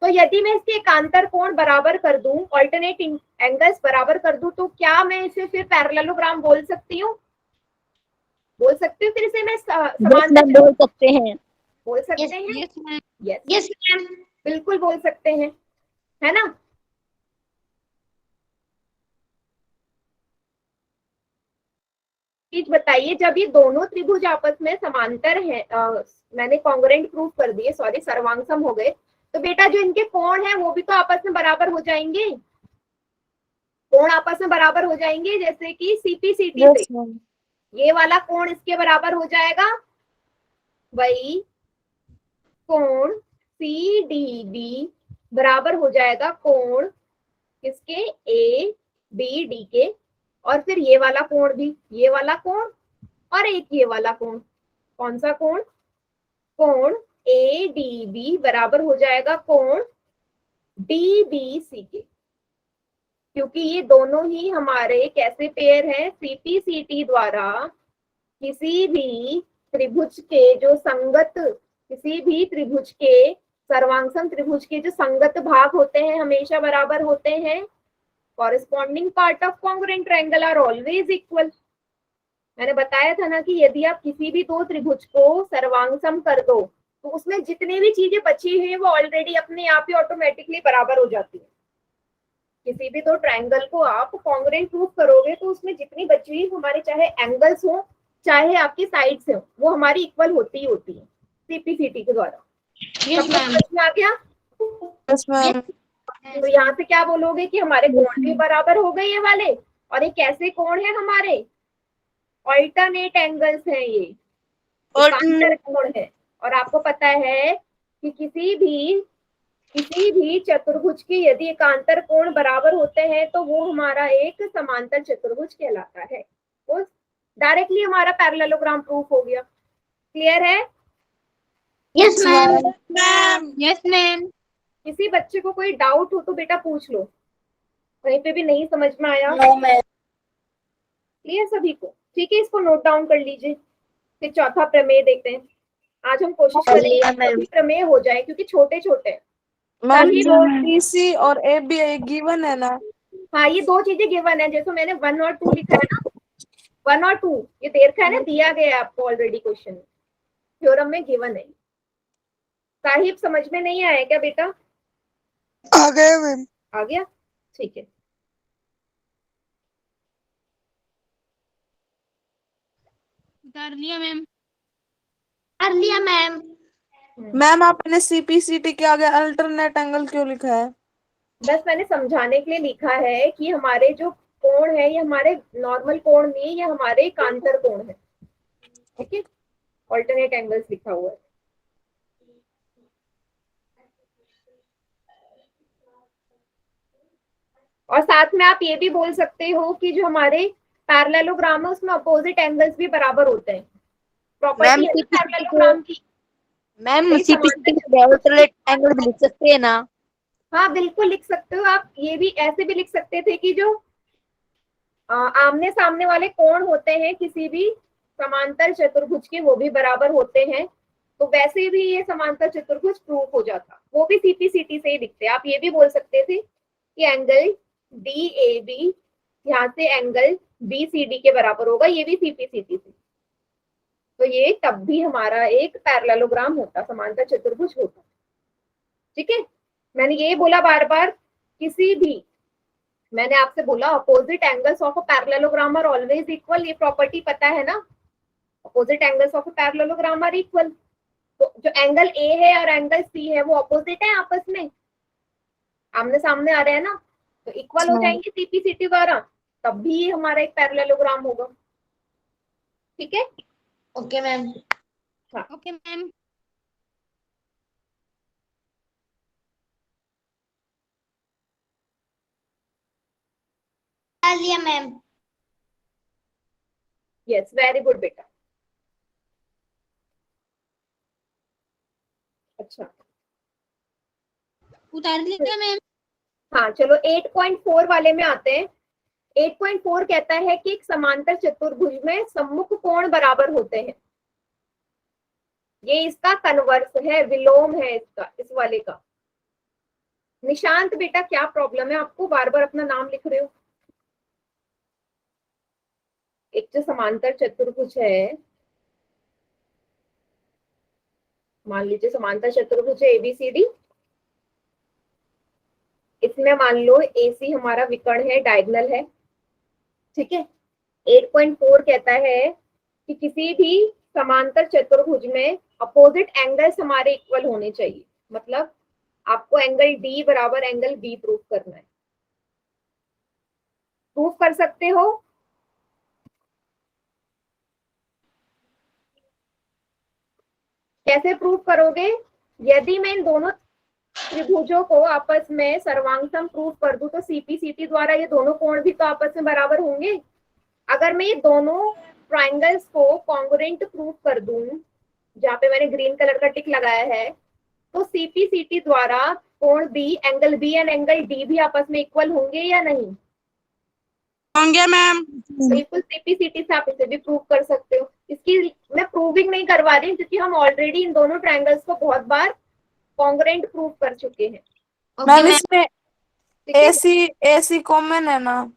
तो यदि मैं इसके एकांतर कोण बराबर कर दूं, ऑल्टरनेट एंगल्स बराबर कर दूं, तो क्या मैं इसे फिर पैरेललोग्राम बोल सकती हूँ? बोल सकती हूँ फिर इसे मैं समांतर बोल सकते हैं। बोल सकते हैं? Yes yes ma'am. बिल्कुल बोल सकते हैं, है ना। चीज बताइए, जब ये दोनों त्रिभुज आपस में समांतर हैं, मैंने कॉन्ग्रुएंट प्रूव कर दिए, सॉरी सर्वांगसम हो गए, तो बेटा जो इनके कोण हैं वो भी तो आपस में बराबर हो जाएंगे, कोण आपस में बराबर हो जाएंगे, जैसे कि सीपी सीटी से ये वाला कोण इसके बराबर हो जाएगा, वही कोण CDB बराबर हो जाएगा कोण किसके, ABD के। और फिर ये वाला कोण भी, ये वाला कोण और एक ये वाला कोण, कौन सा कोण, कोण ADB बराबर हो जाएगा कोण DBC के, क्योंकि ये दोनों ही हमारे कैसे पेयर हैं, CPCT द्वारा किसी भी त्रिभुज के जो संगत, किसी भी त्रिभुज के सर्वांगसम त्रिभुज के जो संगत भाग होते हैं हमेशा बराबर होते हैं। Corresponding part of congruent triangle are always equal. मैंने बताया था ना कि यदि आप किसी भी दो त्रिभुज को सर्वांगसम कर दो तो उसमें जितनी भी चीजें बची हुई है वो ऑलरेडी अपने आप ही ऑटोमेटिकली बराबर हो जाती है। किसी भी दो ट्रायंगल को आप कॉन्ग्रुएंट प्रूफ करोगे तो उसमें जितनी बची हुई हमारे चाहे एंगल्स हो चाहे आपकी साइड्स हो वो हमारी इक्वल होती ही होती है CPCT के द्वारा। Yes ma'am. समझ में आ गया? Yes ma'am. तो यहाँ से क्या बोलोगे कि हमारे कोण भी बराबर हो गए ये वाले, और ये कैसे कोण है हमारे, ऑल्टरनेट एंगल्स हैं, ये एकांतर कोण है। और आपको पता है कि किसी भी चतुर्भुज के यदि एकांतर कोण बराबर होते हैं तो वो हमारा एक समांतर चतुर्भुज कहलाता है। तो डायरेक्टली हमारा पैरेललोग्राम प्रूफ हो गया। क्लियर है? Yes ma'am. Yes ma'am. किसी बच्चे को कोई डाउट हो तो बेटा पूछ लो, कहीं पे भी नहीं समझ में आया। क्लियर सभी को? ठीक है, इसको नोट डाउन कर लीजिए। फिर चौथा प्रमेय देखते हैं। आज हम कोशिश करेंगे कि प्रमेय हो जाए क्योंकि छोटे छोटे हैं। मैम जो TC और AB गिवन है ना, हाँ ये दो चीजें गिवन है, जैसे मैंने 1 और 2 लिखा है ना, 1 और 2 ये दे रखा है ना, दिया गया है आपको ऑलरेडी क्वेश्चन में, थ्योरम में गिवन है। साहिब समझ में नहीं आया क्या बेटा? आ गए मैम। आ गया, ठीक है। उतार लिया मैम। उतार लिया मैम। मैम आपने CPCT के आगे अल्टरनेट एंगल क्यों लिखा है? बस मैंने समझाने के लिए लिखा है कि हमारे जो कोण है ये हमारे नॉर्मल कोण नहीं, ये हमारे एकांतर कोण है। ठीक है, ऑल्टरनेट एंगल्स लिखा हुआ है। और साथ में आप ये भी बोल सकते हो कि जो हमारे पैरेललोग्राम है उसमें अपोजिट एंगल्स भी बराबर होते हैं। प्रॉपर्टी है पैरेललोग्राम की। मैम CPCT के अल्टरनेट एंगल भी लिख सकते हैं ना? हाँ बिल्कुल लिख सकते हो आप। ये भी ऐसे भी लिख सकते थे कि जो आमने सामने वाले कोण होते हैं किसी भी समांतर चतुर्भुज के वो भी बराबर होते हैं, तो वैसे भी ये समांतर चतुर्भुज प्रूफ हो जाता। वो भी CPCT से ही दिखते। आप ये भी बोल सकते थे कि एंगल DAB यहाँ से एंगल BCD के बराबर होगा, ये भी CPCT से। तो ये तब भी हमारा एक पैरेललोग्राम होता, समांतर चतुर्भुज होता। ठीक है, मैंने ये बोला बार बार, किसी भी, मैंने आपसे बोला opposite angles of a parallelogram are always equal, ये प्रॉपर्टी पता है ना, opposite angles of a parallelogram are equal. तो जो एंगल A है और एंगल C है वो अपोजिट है, आपस में आमने सामने आ रहे हैं ना, तो इक्वल हो जाएंगे CPCT द्वारा, तब भी हमारा एक पैरेललोग्राम होगा। ठीक है, ओके मैम। हाँ। Okay ma'am. उतार लिया मैम। यस, वेरी गुड बेटा। अच्छा, उतार लिया मैम। हाँ चलो 8.4 वाले में आते हैं। 8.4 कहता है कि एक समांतर चतुर्भुज में सम्मुख कोण बराबर होते हैं। ये इसका कन्वर्स है, विलोम है इसका, इस वाले का। निशांत बेटा क्या प्रॉब्लम है आपको, बार बार अपना नाम लिख रहे हो? एक जो समांतर चतुर्भुज है, मान लीजिए समांतर चतुर्भुज है ABCD, इसमें मान लो AC हमारा विकर्ण है, डायगोनल है। ठीक है, 8.4 कहता है कि किसी भी समांतर चतुर्भुज में अपोजिट एंगल्स हमारे इक्वल होने चाहिए। मतलब आपको एंगल D बराबर एंगल B प्रूफ करना है। प्रूफ कर सकते हो? कैसे प्रूव करोगे? यदि मैं इन दोनों त्रिभुजों को आपस में सर्वांगसम प्रूव कर दूं तो सीपीसीटी द्वारा ये दोनों कोण भी तो आपस में बराबर होंगे। अगर मैं ये दोनों ट्राइंगल्स को कॉन्ग्रुएंट प्रूव कर दूं, जहां पे मैंने ग्रीन कलर का टिक लगाया है, तो सीपीसीटी द्वारा कोण B, angle B and angle D भी आपस में इक्वल होंगे या नहीं? होंगे मैम। बिल्कुल, सीपीसीटी से आप इसे भी प्रूव कर सकते हो। इसकी मैं प्रूविंग नहीं करवा रही क्योंकि हम ऑलरेडी इन दोनों ट्रायंगल्स को बहुत बार कॉन्ग्रुएंट प्रूव कर चुके हैं। मैम इसमें ठीक है? एसी कॉमन है ना?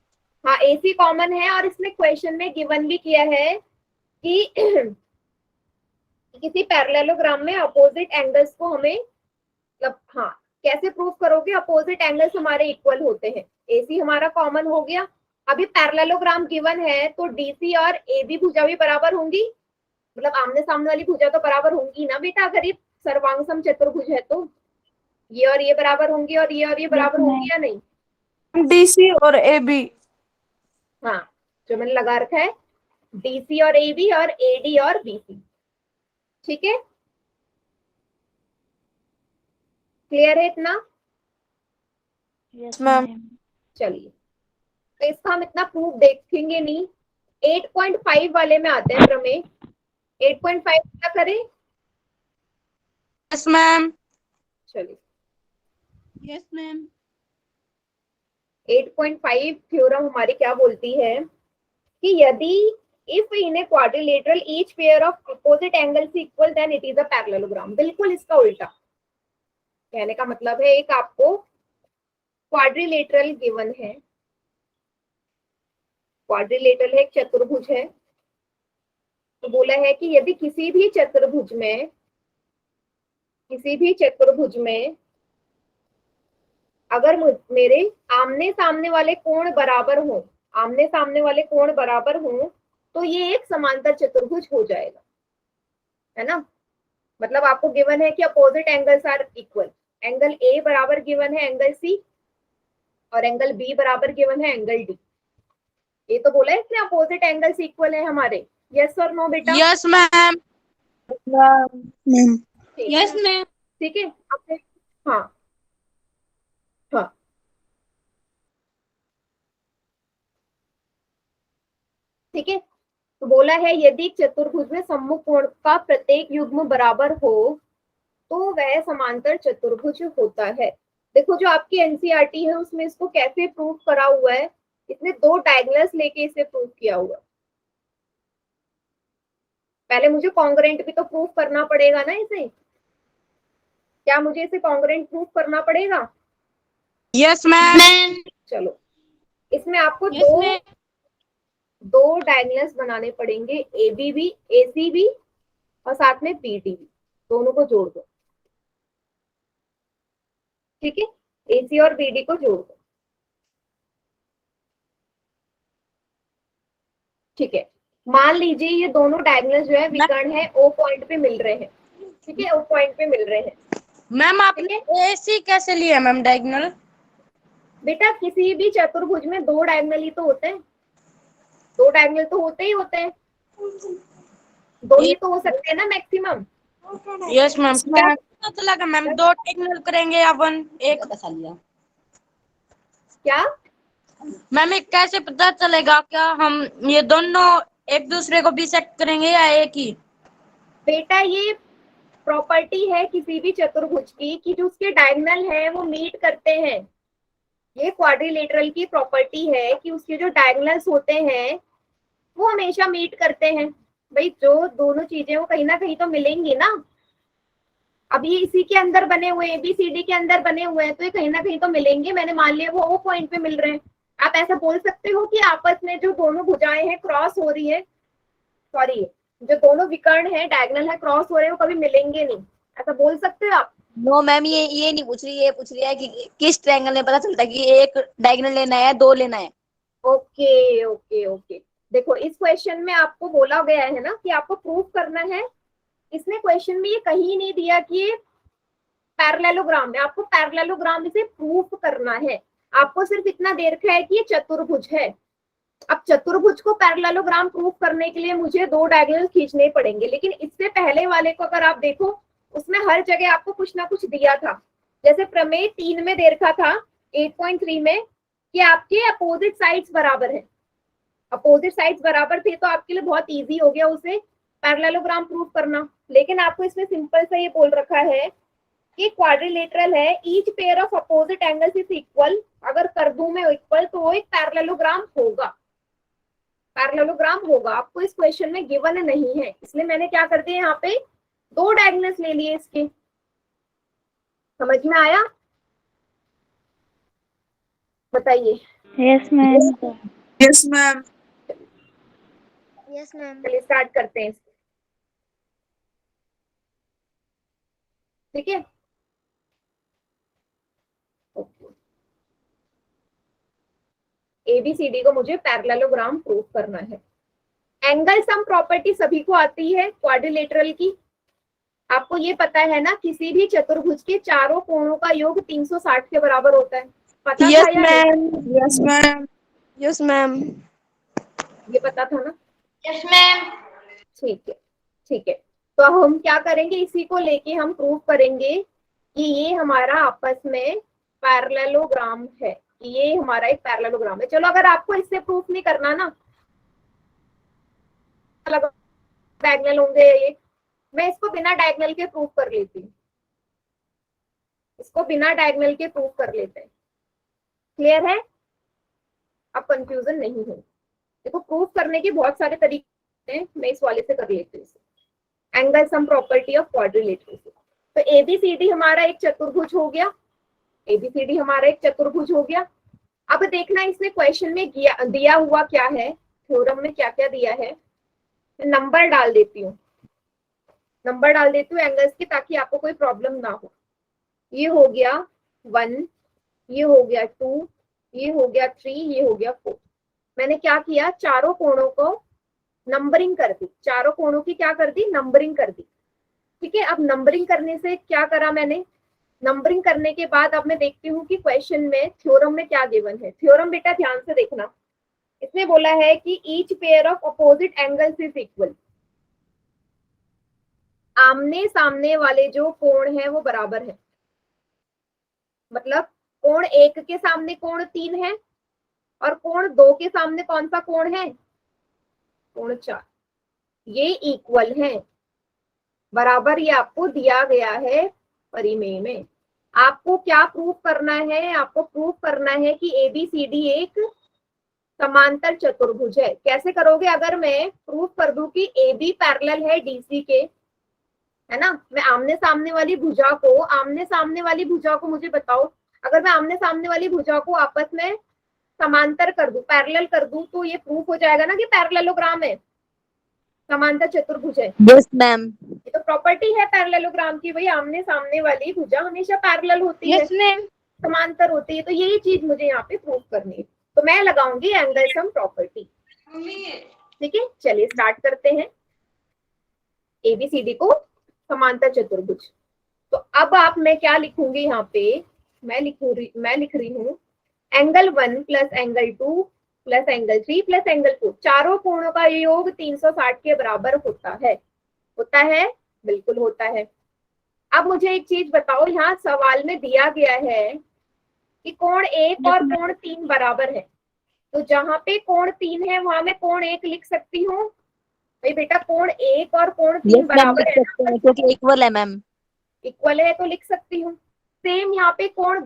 हाँ, एसी कॉमन है और इसमें क्वेश्चन में गिवन भी किया है कि किसी पैरेललोग्राम में अपोजिट एंगल्स को हमें मतलब हाँ कैसे प्रूव करोगे? अपोजिट एंगल्स हमारे इक्वल होते हैं, एसी हमारा कॉमन हो गया। अभी पैरेललोग्राम गिवन है तो डीसी और एबी भुजा भी बराबर होंगी, मतलब आमने सामने वाली भुजा तो बराबर होंगी ना बेटा, अगर ये सर्वांगसम चतुर्भुज है तो ये और ये बराबर होंगी और ये बराबर होंगी या नहीं? डीसी और एबी। हाँ, जो मैंने लगा रखा है डीसी और एबी और एडी और बीसी। ठीक है, क्लियर है इतना? Yes ma'am. चलिए, तो इसका हम इतना प्रूफ देखेंगे नहीं। 8.5 वाले में आते हैं प्रमेय। 8.5 क्या करें? Yes ma'am. चलिए, यस मैम। 8.5 थ्योरम हमारी क्या बोलती है कि यदि if in a quadrilateral each pair of opposite angles equal then it is a parallelogram. बिल्कुल इसका उल्टा कहने का मतलब है, एक आपको क्वाड्रिलेटरल गिवन है, क्वाड्रिलेटरल है, एक चतुर्भुज है, तो बोला है कि यदि किसी भी चतुर्भुज में अगर मेरे आमने सामने वाले कोण बराबर हो, तो ये एक समांतर चतुर्भुज हो जाएगा, है ना? मतलब आपको गिवन है कि opposite angles are equal, angle A बराबर गिवन है एंगल सी और एंगल बी बराबर गिवन है एंगल डी। ये तो बोला है इसने अपोजिट एंगल्स इक्वल है हमारे। यस और नो बेटा? Yes ma'am. Yes ma'am. ठीक है, हाँ हाँ, ठीक है। तो बोला है यदि चतुर्भुज में सम्मुख कोण का प्रत्येक युग्म बराबर हो तो वह समांतर चतुर्भुज होता है। देखो जो आपकी एनसीईआरटी है उसमें इसको कैसे प्रूव करा हुआ है, इसने 2 डायगोनल्स लेके इसे प्रूव किया हुआ। पहले मुझे कॉन्ग्रुएंट भी तो प्रूव करना पड़ेगा ना इसे। क्या मुझे इसे कॉन्ग्रुएंट प्रूव करना पड़ेगा? Yes ma'am. चलो, इसमें आपको Yes, दो डायगोनल्स बनाने पड़ेंगे, एबी भी, एसी भी और साथ में बीडी भी, दोनों को जोड़ दो। ठीक है, एसी और बीडी को जोड़ दो। ठीक है, मान लीजिए ये दोनों डायगोनल जो है विकर्ण है, ओ पॉइंट पे मिल रहे हैं। ठीक है, ओ पॉइंट पे मिल रहे हैं। मैम आपने एसी कैसे लिया मैम डायगोनल? बेटा किसी भी चतुर्भुज में 2 डायगोनल ही तो होते हैं, 2 डायगोनल तो होते ही होते हैं, 2 ही तो हो सकते हैं ना मैक्सिमम। Yes ma'am. पता चला मैम 2 डायगोनल करेंगे या 1 एक? क्या मैम एक कैसे पता चलेगा? क्या हम ये दोनों एक दूसरे को बिसेक्ट करेंगे या एक ही? बेटा ये प्रॉपर्टी है किसी भी चतुर्भुज की कि जो उसके डायगोनल है वो मीट करते हैं। ये क्वाड्रिलेटरल की प्रॉपर्टी है कि उसके जो डायगोनल्स होते हैं वो हमेशा मीट करते हैं। भाई जो दोनों चीजें वो कहीं ना कहीं तो मिलेंगी ना। अब ये इसी के अंदर बने हुए हैं, ABCD के अंदर बने हुए हैं, तो ये कहीं ना कहीं तो मिलेंगे। मैंने मान लिया वो पॉइंट पे मिल रहे हैं। आप ऐसा बोल सकते हो कि आपस में जो दोनों भुजाएं हैं क्रॉस हो रही है, सॉरी जो दोनों विकर्ण है डायगोनल है क्रॉस हो रहे हैं, वो कभी मिलेंगे नहीं, ऐसा बोल सकते हो आप? नो मैम, ये नहीं पूछ रही, ये पूछ रही है कि किस ट्रायंगल में पता चलता है कि एक डायगोनल लेना है 2 लेना है। ओके ओके ओके, देखो इस क्वेश्चन में आपको बोला गया है ना कि आपको प्रूफ करना है। इसने क्वेश्चन में ये कहीं नहीं दिया कि ये पैरेललोग्राम है, आपको पैरेललोग्राम इसे प्रूफ करना है। आपको सिर्फ इतना दे रखा है कि ये चतुर्भुज है। अब चतुर्भुज को पैरेललोग्राम प्रूफ करने के लिए मुझे 2 डायगोनल खींचने पड़ेंगे, लेकिन इससे पहले वाले को अगर आप देखो उसमें हर जगह आपको कुछ ना कुछ दिया था। जैसे प्रमेय 3 में दे रखा था 8.3 में कि आपके अपोजिट साइड्स बराबर है, अपोजिट साइड्स बराबर थे तो आपके लिए बहुत इजी हो गया उसे पैरेललोग्राम प्रूफ करना। लेकिन आपको इसमें सिंपल सा ये बोल रखा है कि क्वाड्रिलेटरल है, each pair of opposite angles is equal, अगर कर दूं मैं इक्वल तो वो एक पैरेललोग्राम होगा, पैरेललोग्राम होगा। आपको इस क्वेश्चन में गिवन नहीं है, इसलिए मैंने क्या कर दिया यहाँ पे 2 डायगोनल्स ले लिए इसके। समझ में आया? बताइए। Yes ma'am. Yes ma'am. Yes ma'am. चलिए स्टार्ट करते हैं इसको, ठीक है। ABCD को मुझे पैरेललोग्राम प्रूफ करना है। एंगल सम प्रॉपर्टी सभी को आती है क्वाड्रिलेटरल की, आपको ये पता है ना, किसी भी चतुर्भुज के चारों कोणों का योग 360 के बराबर होता है, पता था यस या नहीं? Ma'am. Yes ma'am. Yes ma'am. ये पता था ना? Yes ma'am. ठीक है, ठीक है। तो अब हम क्या करेंगे, इसी को लेके हम प्रूव करेंगे कि ये हमारा आपस में पैरेललोग्राम है, कि ये हमारा एक पैरेललोग्राम है। चलो अगर आपको इससे प्रूफ नहीं करना ना, अलग डायगोनल होंगे ये, मैं इसको बिना डायगोनल के प्रूफ कर लेती हूँ, इसको बिना डायगोनल के प्रूफ कर लेते हैं। क्लियर है? अब कंफ्यूजन नहीं हो। देखो प्रूफ करने के बहुत सारे तरीके हैं, मैं इस वाले से कर लेती हूँ, angle sum property of quadrilateral से। तो ABCD हमारा एक चतुर्भुज हो गया, ABCD हमारा एक चतुर्भुज हो गया। अब देखना इसने क्वेश्चन में दिया हुआ क्या है, थ्योरम में क्या क्या दिया है। नंबर डाल देती हूँ, नंबर डाल देती हूँ एंगल्स की, ताकि आपको कोई प्रॉब्लम ना हो। ये हो गया 1, ये हो गया 2, ये हो गया 3, ये हो गया 4। मैंने क्या किया, चारों कोणों को नंबरिंग कर दी, चारों कोणों की क्या कर दी, नंबरिंग कर दी। ठीक है, अब नंबरिंग करने से क्या करा मैंने, नंबरिंग करने के बाद अब मैं देखती हूँ कि क्वेश्चन में थ्योरम में क्या गिवन है। थ्योरम बेटा ध्यान से देखना, इसने बोला है कि each pair of opposite angles is equal, आमने सामने वाले जो कोण है वो बराबर है। मतलब कोण 1 के सामने कोण 3 है, और कोण 2 के सामने कौन सा कोण है, कोण 4, ये इक्वल है, बराबर। ये आपको दिया गया है परिमेय में। आपको क्या प्रूफ करना है, आपको प्रूफ करना है कि ABCD एक समांतर चतुर्भुज है। कैसे करोगे, अगर मैं प्रूफ कर दूं कि AB पैरेलल है DC के, है ना, मैं आमने सामने वाली भुजा को मुझे बताओ, अगर मैं आमने सामने वाली भुजा को आपस में समांतर कर दूं, पैरेलल कर दूं, तो ये प्रूफ हो जाएगा ना कि पैरेललोग्राम है, समांतर चतुर्भुज है। Yes ma'am. ये तो प्रॉपर्टी है पैरेललोग्राम की, भाई आमने सामने वाली भुजा हमेशा पैरेलल होती है, यस मैम। समांतर होती है। तो यही चीज मुझे यहाँ पे प्रूफ करनी है, तो मैं लगाऊंगी एंगल सम प्रॉपर्टी। ठीक है, चलिए स्टार्ट करते हैं। ABCD को समांतर चतुर्भुज, तो अब आप, मैं क्या लिखूंगी यहाँ पे, मैं लिख रही हूँ angle 1 plus angle 2 plus angle 3 plus angle 4, चारों कोणों का योग 360 के बराबर होता है। होता है, बिल्कुल होता है। अब मुझे एक चीज बताओ, यहाँ सवाल में दिया गया है कि कोण 1 और कोण 3 बराबर है, तो जहां पे कोण 3 है वहां मैं कोण 1 लिख सकती हूँ। भाई बेटा कोण 1 और कोण 3 बराबर है ना, क्योंकि इक्वल है मैम। इक्वल है तो लिख सकती हूँ। सेम यहाँ पे कोण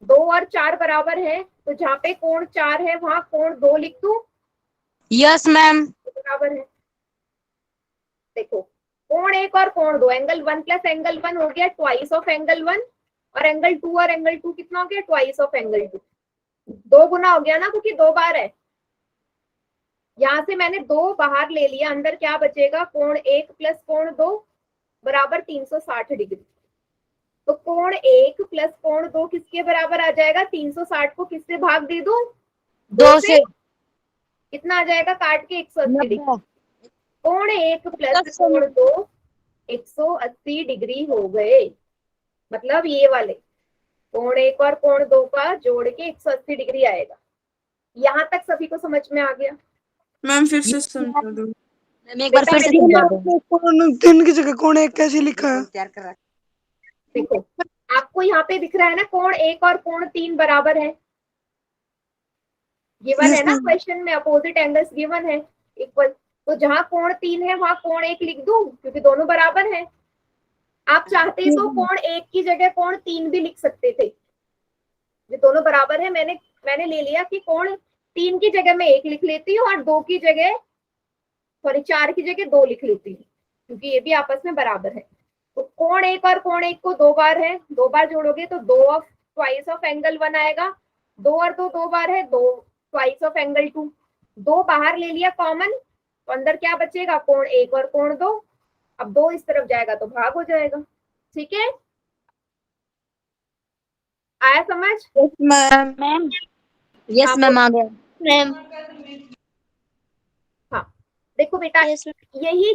2 और 4 बराबर है, तो जहाँ पे कोण 4 है वहां कोण 2 लिख दूं, यस मैम। बराबर है। देखो कोण 1 और कोण 2, एंगल 1 प्लस एंगल 1 हो गया ट्वाइस ऑफ एंगल 1, और एंगल 2 और एंगल 2 कितना हो गया, ट्वाइस ऑफ एंगल 2, 2 गुना हो गया ना, क्योंकि 2 बार है। यहां से मैंने 2 बाहर ले लिया, अंदर क्या बचेगा, कोण 1 प्लस कोण 2 बराबर 360 डिग्री। तो कोण 1 प्लस कोण 2 किसके बराबर आ जाएगा, 360 को किससे भाग दे दूं, 2 से। कितना आ जाएगा, काट के 180 डिग्री। कोण 1 प्लस 180 कोण 2 180 डिग्री हो गए। मतलब ये वाले कोण 1 और कोण 2 का जोड़ के 180 डिग्री आएगा। यहाँ तक सभी को समझ में आ गया? मैम फिर से समझा दो। मैम एक बार फिर से बेटा, समझा दो। कौन 3 की जगह कौन 1 कैसे लिखा है? देखो आपको यहाँ पे दिख रहा है ना, कोण 1 और कोण 3 बराबर है, गिवन है ना क्वेश्चन में, अपोजिट एंगल्स गिवन है इक्वल। तो जहां कोण 3 है वहां कोण 1 लिख दूं, क्योंकि दोनों बराबर हैं। आप चाहते तो कोण 1 की जगह कोण 3 भी लिख सकते थे, ये दोनों बराबर है। मैंने ले लिया कि कोण 3 की जगह मैं 1 लिख लेती हूँ और 2 की जगह, सॉरी 4 की जगह 2 लिख लेती हूँ, क्योंकि ये भी आपस में बराबर है। तो कोण 1 और कोण 1 को 2 बार है, 2 बार जोड़ोगे तो 2 ऑफ ट्वाइस ऑफ एंगल 1 आएगा। 2 और 2 2 बार है, 2 ट्वाइस ऑफ एंगल 2। 2 बाहर ले लिया कॉमन, तो अंदर क्या बचेगा, कोण 1 और कोण 2। अब 2 इस तरफ जाएगा तो भाग हो जाएगा। ठीक है, आया समझ? मैम मैम यस मैम आ गया मैम। हाँ देखो बेटा, यही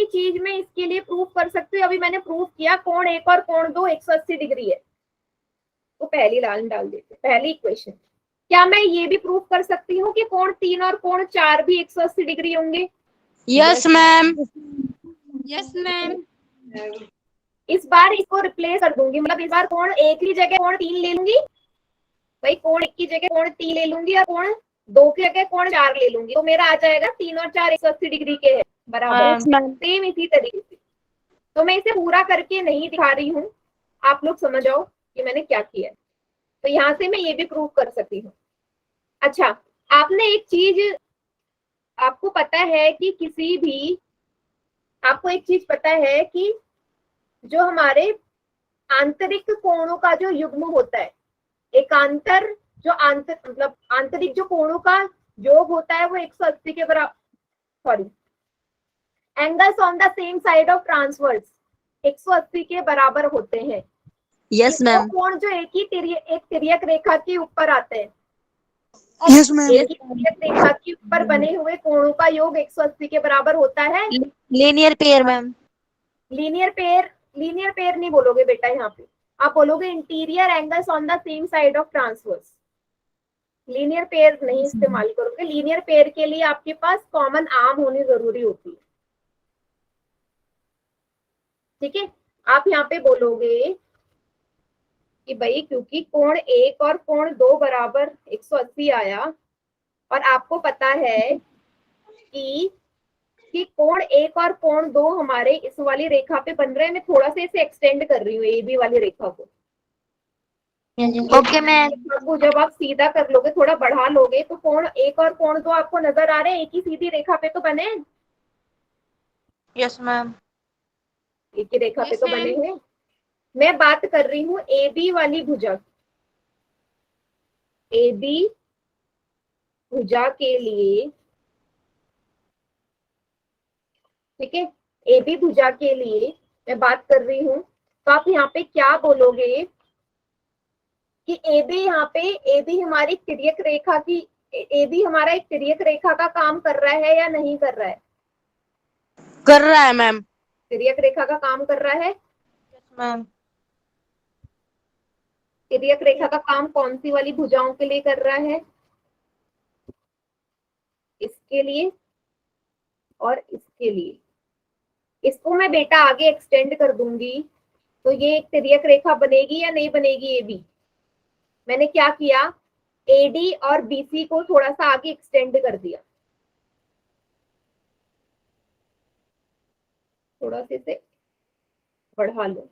चीज मैं इसके लिए प्रूफ कर सकती हूँ। अभी मैंने प्रूफ किया कोण 1 और कोण 2 180 डिग्री है, तो पहली लाइन डाल देते, पहली इक्वेशन। क्या मैं ये भी प्रूफ कर सकती हूँ कि कोण 3 और कोण 4 भी 180 डिग्री होंगे? Yes ma'am. यस मैम इस बार इसको रिप्लेस कर दूंगी, मतलब इस बार कोण 1 की जगह कोण 3 ले लूंगी, भाई कोण 1 की जगह कोण 3 ले लूंगी और कोण 2 की जगह कोण 4 ले लूंगी, तो मेरा आ जाएगा 3 और 4 180 डिग्री के है बराबर। सेम इसी तरीके से, तो मैं इसे पूरा करके नहीं दिखा रही हूँ, आप लोग समझ जाओ कि मैंने क्या किया है। तो यहाँ से मैं ये भी प्रूव कर सकती हूँ। अच्छा, आपने एक चीज, आपको पता है कि किसी भी, आपको एक चीज पता है कि जो हमारे आंतरिक कोणों का जो युग्म होता है, एकांतर जो मतलब आंतरिक जो कोणों का योग होता है वो 180 के बराबर, sorry angles on the same side of transverse 180 के बराबर होते हैं। Yes ma'am. कोण जो एक तिर्यक रेखा के ऊपर आते हैं, यस मैम। एक ही तिर्यक रेखा के ऊपर बने हुए कोणों का योग 180 के बराबर होता है। Linear pair ma'am. Linear pair नहीं बोलोगे बेटा, यहाँ पे आप बोलोगे interior angles on the same side of transverse. Linear pair नहीं इस्तेमाल करोगे। लीनियर पेयर के लिए आपके पास कॉमन आर्म होनी जरूरी होती है। ठीक है, आप यहाँ पे बोलोगे कि भाई क्योंकि कोण 1 और कोण 2 बराबर 180 आया, और आपको पता है कि कोण 1 और कोण 2 हमारे इस वाली रेखा पे बन रहे हैं। मैं थोड़ा सा इसे एक्सटेंड कर रही हूँ, ए बी वाली रेखा को। Okay ma'am. आपको जब आप सीधा कर लोगे, थोड़ा बढ़ा लोगे, तो कोण 1 और कोण 2 आपको नजर आ रहे हैं, एक ही सीधी रेखा पे तो बने, यस मैम। एक ही रेखा पे तो बने हैं। मैं बात कर रही हूँ ए बी वाली भुजा, ए बी भुजा के लिए। ठीक है, ए बी भुजा के लिए मैं बात कर रही हूँ, तो आप यहाँ पे क्या बोलोगे कि ए बी, यहाँ पे ए बी हमारी तिर्यक रेखा की, ए बी हमारा एक तिर्यक रेखा का काम कर रहा है या नहीं कर रहा है? कर रहा है मैम। तिर्यक रेखा का काम कर रहा है मैम। तिर्यक रेखा का काम कौन सी वाली भुजाओं के लिए कर रहा है? इसके लिए और इसके लिए। इसको मैं बेटा आगे एक्सटेंड कर दूंगी, तो ये एक तिर्यक रेखा बनेगी या नहीं बनेगी? ए बी, मैंने क्या किया, एडी और बीसी को थोड़ा सा आगे एक्सटेंड कर दिया, थोड़ा सा इसे बढ़ा लो।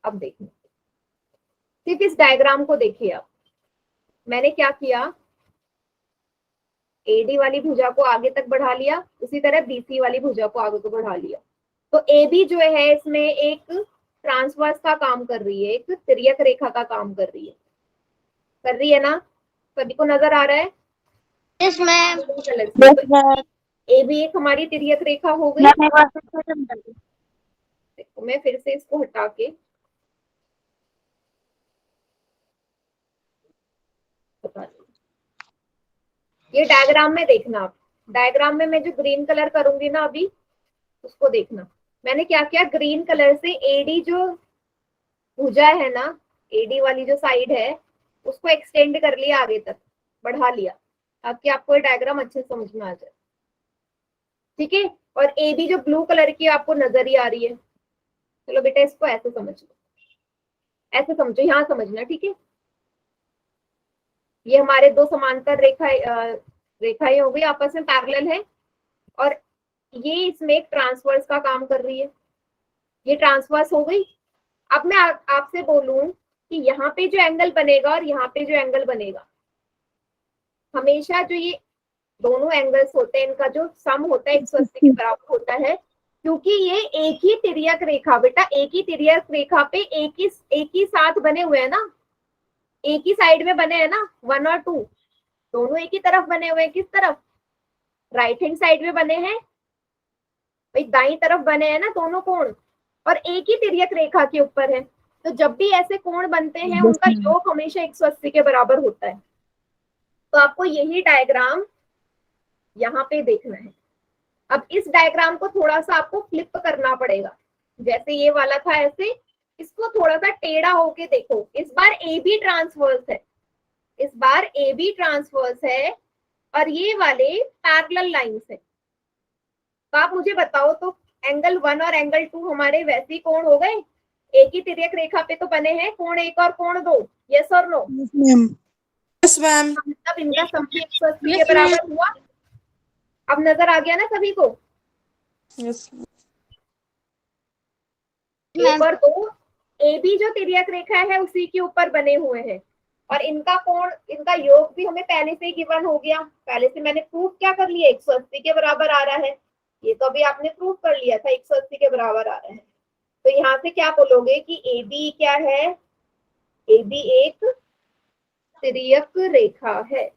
अब देखो, सिर्फ इस डायग्राम को देखिए आप, मैंने क्या किया, एडी वाली भुजा को आगे तक बढ़ा लिया, उसी तरह बीसी वाली भुजा को आगे को बढ़ा लिया। तो ए बी जो है इसमें एक ट्रांसवर्स का काम कर रही है, एक तिर्यक रेखा का काम कर रही है ना? सभी को नजर आ रहा है? Yes ma'am. ए बी एक हमारी तिर्यक रेखा हो गई। देखो मैं फिर से इसको हटा के बता दूं। ये डायग्राम में देखना आप, डायग्राम में मैं जो ग्रीन कलर करूंगी ना अभी, उसको देखना। मैंने क्या किया, ग्रीन कलर से एडी जो भुजा है ना, एडी वाली जो साइड है, उसको एक्सटेंड कर लिया आगे तक, बढ़ा लिया, ताकि आपको ये डायग्राम अच्छे से समझ में आ जाए। ठीक है, और ए बी जो ब्लू कलर की आपको नजर ही आ रही है, चलो बेटा इसको ऐसे समझ लो, ऐसे समझो, यहाँ समझना। ठीक है, ये हमारे दो समांतर रेखाएं हो गई, आपस में पैरेलल है, और ये इसमें एक ट्रांसवर्स का काम कर रही है, ये ट्रांसवर्स हो गई। अब मैं आपसे बोलूं कि यहाँ पे जो एंगल बनेगा और यहाँ पे जो एंगल बनेगा, हमेशा जो ये दोनों एंगल्स होते हैं, इनका जो सम होता है 180 के बराबर होता है, क्योंकि ये एक ही तिर्यक रेखा, बेटा एक ही तिर्यक रेखा पे एक ही साथ बने हुए हैं ना, एक ही साइड में बने हैं ना, 1 और 2 दोनों एक ही तरफ बने हुए हैं। किस तरफ? राइट हैंड साइड में बने हैं भाई, दाईं तरफ बने हैं ना दोनों कोण, और एक ही तिर्यक रेखा के ऊपर है। तो जब भी ऐसे कोण बनते हैं उनका योग हमेशा 180 के बराबर होता है। तो आपको यही डायग्राम यहाँ पे देखना है। अब इस डायग्राम को थोड़ा सा आपको फ्लिप करना पड़ेगा, जैसे ये वाला था ऐसे, इसको थोड़ा सा टेढ़ा होके देखो। इस बार ए बी ट्रांसवर्स है, इस बार ए बी ट्रांसवर्स है, और ये वाले पैरेलल लाइंस है। तो आप मुझे बताओ, तो एंगल 1 और एंगल 2 हमारे वैसे कोण हो गए, एक ही तिर्यक रेखा पे तो बने हैं, कोण 1 और कोण 2, यस और नो? Yes ma'am. मतलब इनका सम भी 180 के बराबर हुआ। अब नजर आ गया ना सभी को? यस। 1 और 2 ए बी जो तिर्यक रेखा है उसी के ऊपर बने हुए हैं, और इनका कोण, इनका योग भी हमें पहले से ही गिवन हो गया, पहले से मैंने प्रूफ क्या कर लिया, 180 के बराबर आ रहा है। ये तो अभी आपने प्रूफ कर लिया था 180 के बराबर आ रहा है। तो यहाँ से क्या बोलोगे कि ए बी क्या है? ए बी एक तिर्यक रेखा है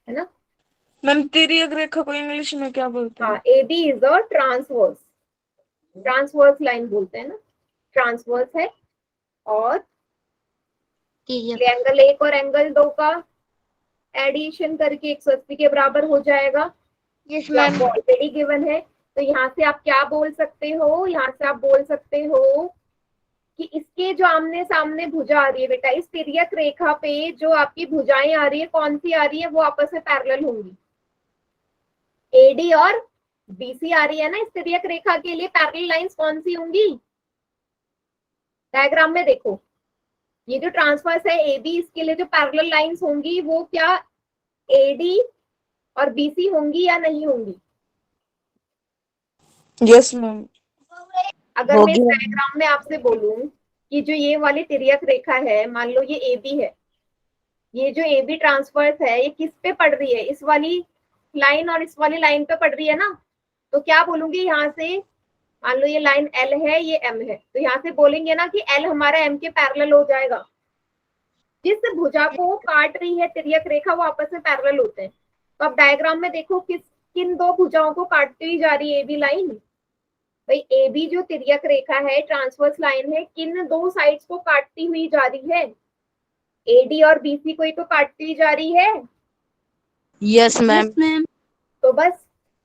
ना? मैम तिर्यक रेखा को इंग्लिश में क्या बोलते हैं? हाँ, A B is a transverse, transverse line बोलते हैं ना, ट्रांसवर्स है। और एंगल 1 और एंगल 2 का एडिशन करके 180 के बराबर हो जाएगा। यस जो आपको ऑलरेडी गिवन है। तो यहाँ से आप क्या बोल सकते हो, यहाँ से आप बोल सकते हो कि इसके जो आमने सामने भुजा आ रही है बेटा, इस तिर्यक रेखा पे जो आपकी भुजाएं आ रही है, कौन सी आ रही है? वो आपस में पैरेलल होंगी। एडी और बीसी आ रही है ना इस तिर्यक रेखा के लिए, पैरेलल लाइंस कौन सी होंगी? डायग्राम में देखो, ये जो ट्रांसवर्स है ए बी, इसके लिए जो पैरेलल लाइंस होंगी वो क्या एडी और बीसी होंगी या नहीं होंगी? Yes ma'am. अगर मैं इस डायग्राम में आपसे बोलूं कि जो ये वाली तिर्यक रेखा है, मान लो ये ए बी है, ये जो ए बी ट्रांसवर्स है ये किस पे पड़ रही है? इस वाली लाइन और इस वाली लाइन पे पड़ रही है ना। तो क्या बोलूंगी यहाँ से, मान लो ये लाइन एल है, ये एम है, तो यहाँ से बोलेंगे ना कि एल हमारा एम के पैरेलल हो जाएगा। जिस भुजा को काट रही है तिर्यक रेखा वो आपस में पैरेलल होते हैं। तो अब डायग्राम में देखो किन दो भुजाओं को काटती हुई जा रही है ए बी लाइन? भाई ए बी जो तिर्यक रेखा है, ट्रांसवर्स लाइन है, किन दो साइड्स को काटती हुई जा रही है? एडी और बीसी को ही तो काटती हुई जा रही है। Yes ma'am. तो बस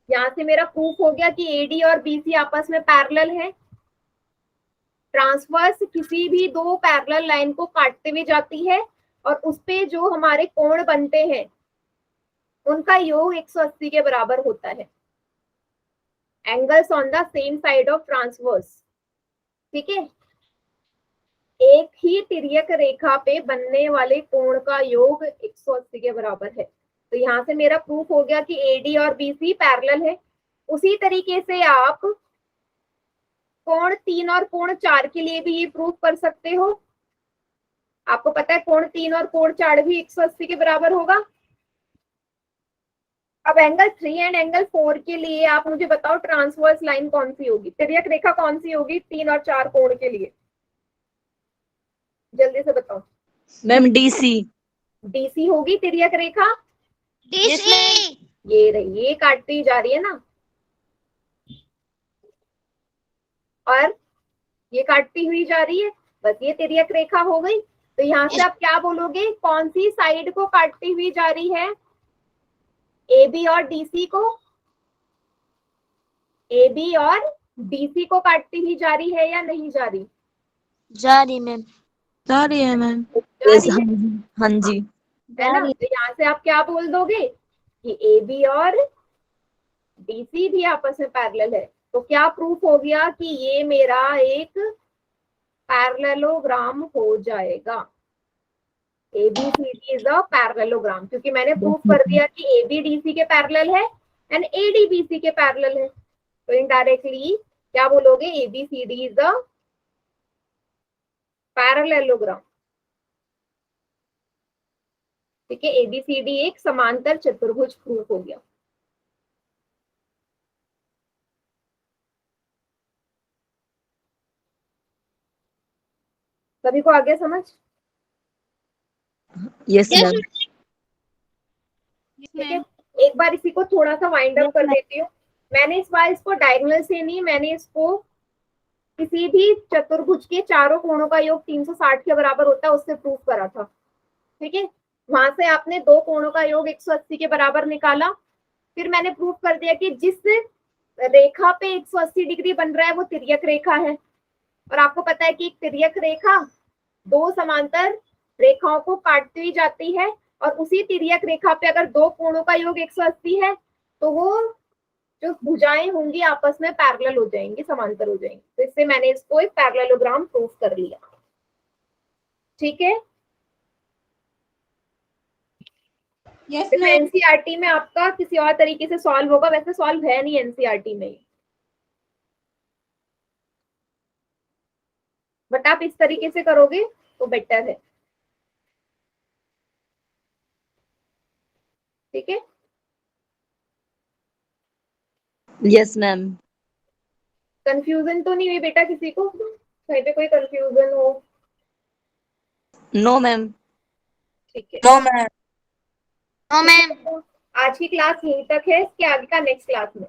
यहाँ से मेरा प्रूफ हो गया कि एडी और बीसी आपस में पैरेलल है। ट्रांसवर्स किसी भी दो पैरेलल लाइन को काटते हुए जाती है, और उस पे जो हमारे कोण बनते हैं उनका योग 180 के बराबर होता है। Angles on the same side of transverse. ठीक है, एक ही तिर्यक रेखा पे बनने वाले कोण का योग 180 के बराबर है। तो यहाँ से मेरा प्रूफ हो गया कि एडी और बीसी पैरेलल है। उसी तरीके से आप कोण 3 और कोण 4 के लिए भी ये प्रूफ कर सकते हो। आपको पता है कोण 3 और कोण 4 भी 180 के बराबर होगा। अब एंगल 3 एंड एंगल 4 के लिए आप मुझे बताओ ट्रांसवर्स लाइन कौन सी होगी, तिर्यक रेखा कौन सी होगी 3 और 4 कोण के लिए? जल्दी से बताओ। Ma'am DC. डीसी होगी तिर्यक रेखा। ये रही, ये काटती जा रही है ना, और ये काटती हुई जा रही है, बस ये तिर्यक रेखा हो गई। तो यहाँ से आप क्या बोलोगे, कौन सी साइड को काटती हुई जा रही है? ए बी और डीसी को, ए बी और डीसी को काटती हुई जा रही है या नहीं जा रही? जा रही मैम। जा रही है मैम। जा यस रही है, हाँ जी है ना? तो यहाँ से आप क्या बोल दोगे कि ए बी और डी सी भी आपस में पैरेलल है। तो क्या प्रूफ हो गया कि ये मेरा एक पैरेललोग्राम हो जाएगा। ABCD इज अ पैरेललोग्राम, क्योंकि मैंने प्रूफ कर दिया कि AB DC के पैरेलल है एंड AD BC के पैरेलल है। तो इनडायरेक्टली क्या बोलोगे, ABCD इज अ पैरेललोग्राम। ठीक है, ABCD एक समांतर चतुर्भुज प्रूफ हो गया। सभी को आगे समझ? यस Yes, मैम yes, ठीक है, ma'am. एक बार इसी को थोड़ा सा वाइंड अप कर देती हूँ। मैंने इस बार इसको डायगोनल से नहीं, मैंने इसको किसी भी चतुर्भुज के चारों कोणों का योग 360 के बराबर होता है उससे प्रूफ करा था। ठीक है, वहां से आपने दो कोणों का योग 180 के बराबर निकाला। फिर मैंने प्रूफ कर दिया कि जिस रेखा पे 180 डिग्री बन रहा है वो तिर्यक रेखा है। और आपको पता है कि एक तिर्यक रेखा दो समांतर रेखाओं को काटती हुई जाती है, और उसी तिर्यक रेखा पे अगर दो कोणों का योग 180 है तो वो जो भुजाएं होंगी आपस में पैरेलल हो जाएंगी, समांतर हो जाएंगी। तो इससे मैंने इसको एक पैरेललोग्राम प्रूफ कर लिया। ठीक है, Yes, देखो ma'am. एनसीईआरटी में आपका किसी और तरीके से सॉल्व होगा, वैसे सॉल्व है नहीं एनसीईआरटी में, बट आप इस तरीके से करोगे तो बेटर है। ठीक है, यस मैम कंफ्यूजन तो नहीं हुई बेटा किसी को? कहीं पे कोई कंफ्यूजन हो? नो मैम ठीक है, नो मैम। No, ma'am. आज की क्लास यहीं तक है, इसके आगे का नेक्स्ट क्लास में।